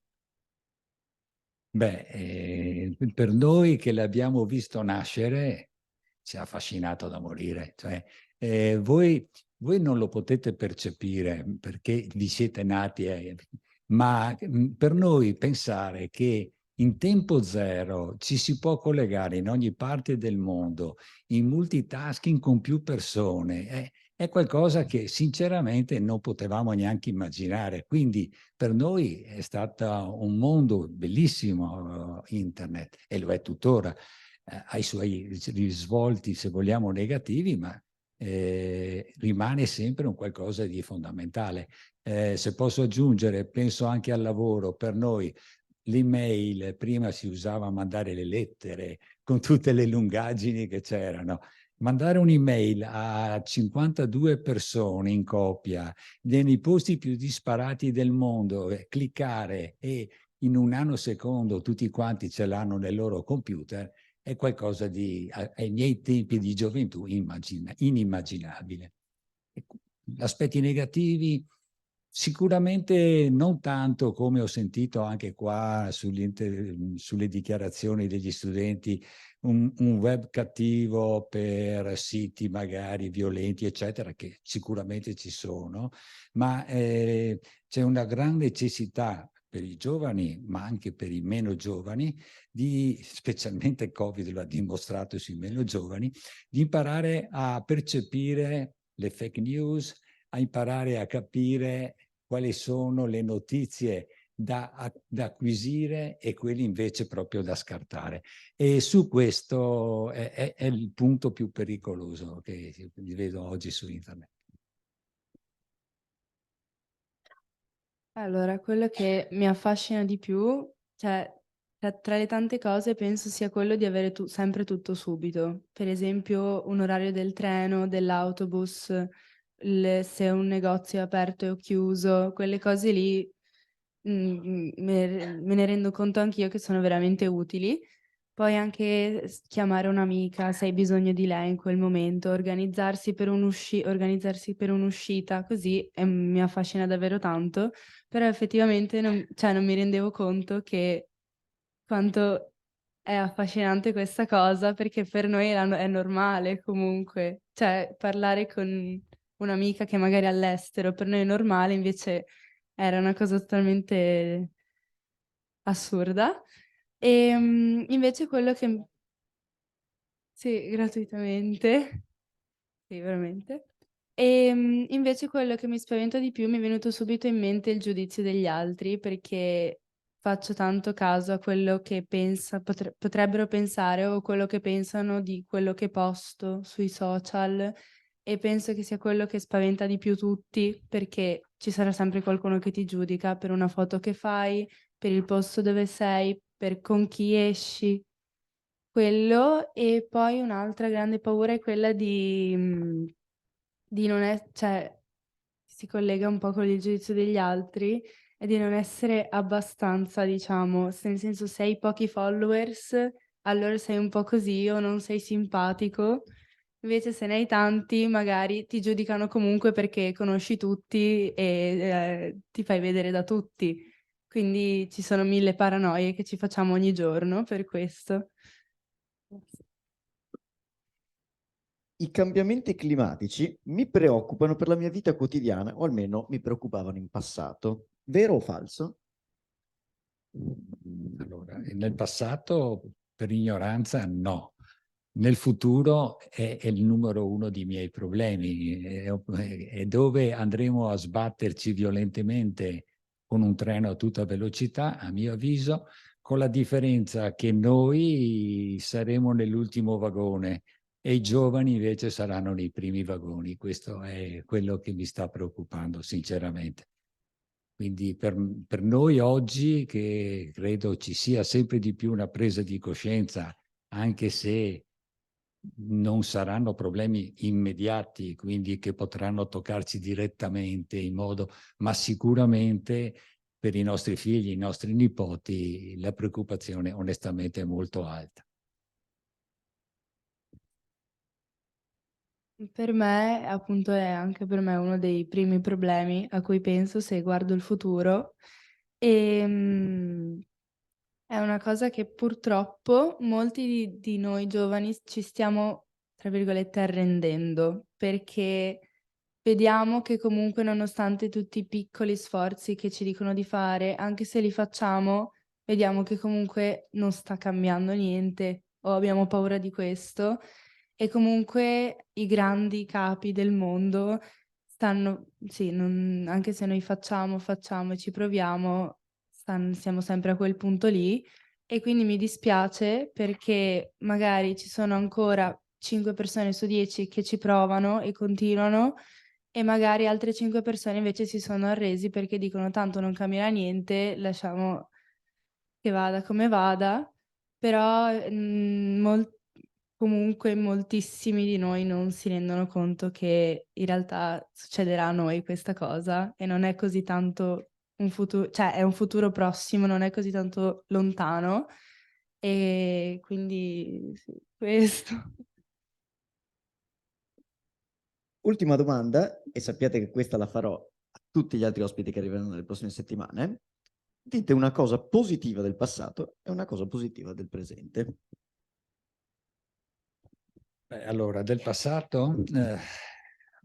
Beh, per noi che l'abbiamo visto nascere, ci ha affascinato da morire. Cioè, voi non lo potete percepire perché vi siete nati, ma per noi pensare che in tempo zero ci si può collegare in ogni parte del mondo, in multitasking con più persone, è qualcosa che sinceramente non potevamo neanche immaginare. Quindi per noi è stato un mondo bellissimo, internet, e lo è tuttora. Ha i suoi risvolti, se vogliamo, negativi, ma rimane sempre un qualcosa di fondamentale. Se posso aggiungere, penso anche al lavoro. Per noi l'email, prima si usava a mandare le lettere con tutte le lungaggini che c'erano. Mandare un'email a 52 persone in coppia, nei posti più disparati del mondo, cliccare e in un nanosecondo tutti quanti ce l'hanno nel loro computer, è qualcosa di, ai miei tempi di gioventù, inimmaginabile. Aspetti negativi, sicuramente non tanto come ho sentito anche qua sulle dichiarazioni degli studenti, un web cattivo per siti magari violenti, eccetera, che sicuramente ci sono, ma c'è una gran necessità per i giovani, ma anche per i meno giovani, specialmente il Covid lo ha dimostrato sui meno giovani, di imparare a percepire le fake news, a imparare a capire quali sono le notizie da acquisire e quelli invece proprio da scartare. E su questo è il punto più pericoloso che vedo oggi su internet. Allora, quello che mi affascina di più, cioè tra le tante cose penso sia quello di avere sempre tutto subito. Per esempio un orario del treno, dell'autobus, se un negozio è aperto o chiuso, quelle cose lì me ne rendo conto anch'io che sono veramente utili. Poi anche chiamare un'amica se hai bisogno di lei in quel momento, organizzarsi per un'uscita, così mi affascina davvero tanto, però effettivamente non mi rendevo conto che quanto è affascinante questa cosa, perché per noi è normale comunque, cioè parlare con un'amica che magari è all'estero, per noi è normale, invece era una cosa totalmente assurda. E invece quello che... Sì, gratuitamente. Sì, veramente. E invece quello che mi spaventa di più mi è venuto subito in mente il giudizio degli altri, perché faccio tanto caso a quello che potrebbero pensare o quello che pensano di quello che posto sui social, e penso che sia quello che spaventa di più tutti, perché ci sarà sempre qualcuno che ti giudica per una foto che fai, per il posto dove sei, per con chi esci. Quello, e poi un'altra grande paura è quella di non essere, cioè, si collega un po' con il giudizio degli altri, e di non essere abbastanza, diciamo, nel senso, se hai pochi followers, allora sei un po' così o non sei simpatico, invece se ne hai tanti magari ti giudicano comunque perché conosci tutti e ti fai vedere da tutti, quindi ci sono 1000 paranoie che ci facciamo ogni giorno per questo. I cambiamenti climatici mi preoccupano per la mia vita quotidiana, o almeno mi preoccupavano in passato. Vero o falso? Allora, nel passato, per ignoranza, no. Nel futuro è il numero uno dei miei problemi. È dove andremo a sbatterci violentemente con un treno a tutta velocità, a mio avviso, con la differenza che noi saremo nell'ultimo vagone e i giovani invece saranno nei primi vagoni. Questo è quello che mi sta preoccupando, sinceramente. Quindi per noi oggi, che credo ci sia sempre di più una presa di coscienza, anche se non saranno problemi immediati, quindi che potranno toccarci direttamente in modo, ma sicuramente per i nostri figli, i nostri nipoti, la preoccupazione onestamente è molto alta. Per me, appunto, è anche per me uno dei primi problemi a cui penso se guardo il futuro. E è una cosa che purtroppo molti di noi giovani ci stiamo, tra virgolette, arrendendo, perché vediamo che comunque nonostante tutti i piccoli sforzi che ci dicono di fare, anche se li facciamo, vediamo che comunque non sta cambiando niente o abbiamo paura di questo. E comunque i grandi capi del mondo stanno, sì, anche se noi facciamo e ci proviamo, siamo sempre a quel punto lì. E quindi mi dispiace perché magari ci sono ancora 5 persone su 10 che ci provano e continuano, e magari altre 5 persone invece si sono arresi perché dicono tanto non cambierà niente, lasciamo che vada come vada. Però comunque moltissimi di noi non si rendono conto che in realtà succederà a noi questa cosa e non è così tanto un futuro, cioè è un futuro prossimo, non è così tanto lontano, e quindi sì, questo. Ultima domanda, e sappiate che questa la farò a tutti gli altri ospiti che arriveranno nelle prossime settimane. Dite una cosa positiva del passato e una cosa positiva del presente. Allora, del passato,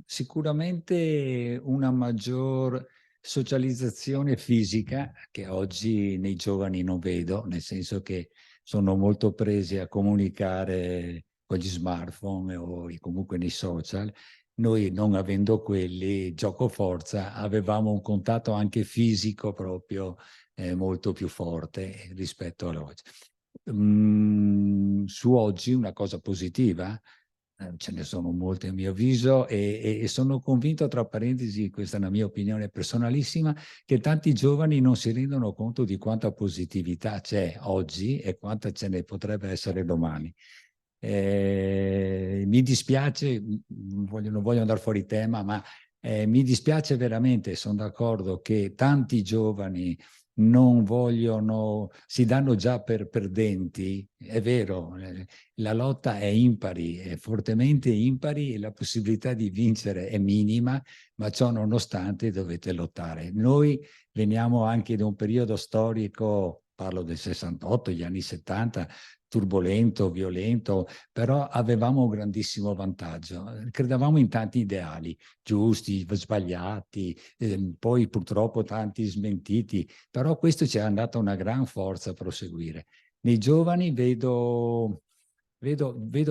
sicuramente una maggior socializzazione fisica che oggi nei giovani non vedo, nel senso che sono molto presi a comunicare con gli smartphone o comunque nei social. Noi, non avendo quelli, gioco forza, avevamo un contatto anche fisico proprio molto più forte rispetto all'oggi. Su oggi una cosa positiva, ce ne sono molte a mio avviso, e sono convinto, tra parentesi, questa è una mia opinione personalissima, che tanti giovani non si rendono conto di quanta positività c'è oggi e quanta ce ne potrebbe essere domani. Mi dispiace, non voglio andare fuori tema, ma mi dispiace veramente, sono d'accordo che tanti giovani non vogliono, si danno già per perdenti. È vero, la lotta è impari, è fortemente impari, e la possibilità di vincere è minima, ma ciò nonostante dovete lottare. Noi veniamo anche da un periodo storico, parlo del 68, gli anni 70, turbolento, violento, però avevamo un grandissimo vantaggio. Credevamo in tanti ideali, giusti, sbagliati, poi purtroppo tanti smentiti, però questo ci ha dato una gran forza a proseguire. Nei giovani vedo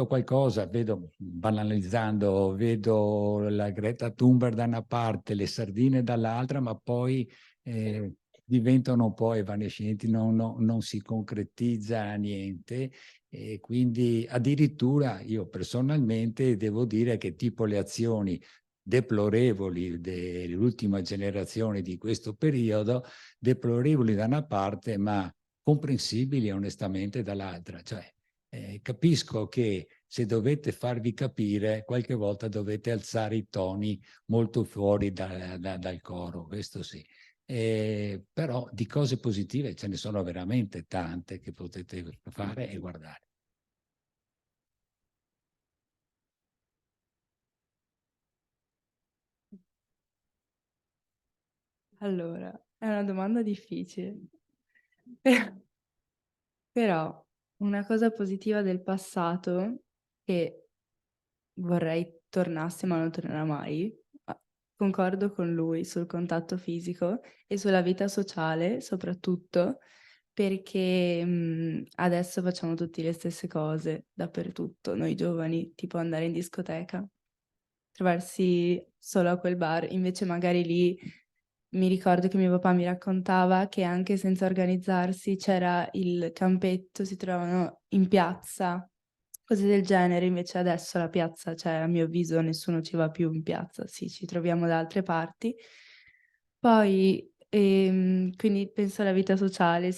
qualcosa, banalizzando, vedo la Greta Thunberg da una parte, le sardine dall'altra, ma poi diventano un po' evanescenti, non si concretizza niente, e quindi addirittura io personalmente devo dire che tipo le azioni deplorevoli dell'ultima generazione di questo periodo, deplorevoli da una parte, ma comprensibili onestamente dall'altra. Cioè, capisco che se dovete farvi capire, qualche volta dovete alzare i toni molto fuori dal coro, questo sì. Però di cose positive ce ne sono veramente tante che potete fare e guardare. Allora, è una domanda difficile. Però una cosa positiva del passato che vorrei tornasse, ma non tornerà mai, concordo con lui sul contatto fisico e sulla vita sociale, soprattutto perché adesso facciamo tutti le stesse cose dappertutto, noi giovani, tipo andare in discoteca, trovarsi solo a quel bar, invece magari lì mi ricordo che mio papà mi raccontava che anche senza organizzarsi c'era il campetto, si trovavano in piazza, cose del genere. Invece adesso la piazza, cioè a mio avviso nessuno ci va più in piazza, sì, ci troviamo da altre parti. Poi Quindi penso alla vita sociale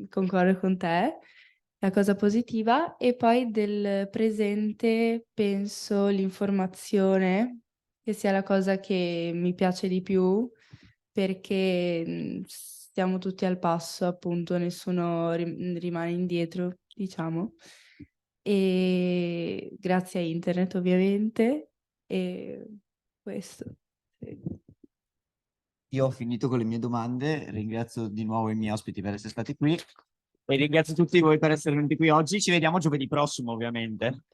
concordo con te, la cosa positiva, e poi del presente penso l'informazione, che sia la cosa che mi piace di più, perché stiamo tutti al passo, appunto, nessuno rimane indietro, diciamo. E grazie a internet, ovviamente, e questo. Sì. Io ho finito con le mie domande, ringrazio di nuovo i miei ospiti per essere stati qui e ringrazio tutti voi per essere venuti qui oggi. Ci vediamo giovedì prossimo, ovviamente.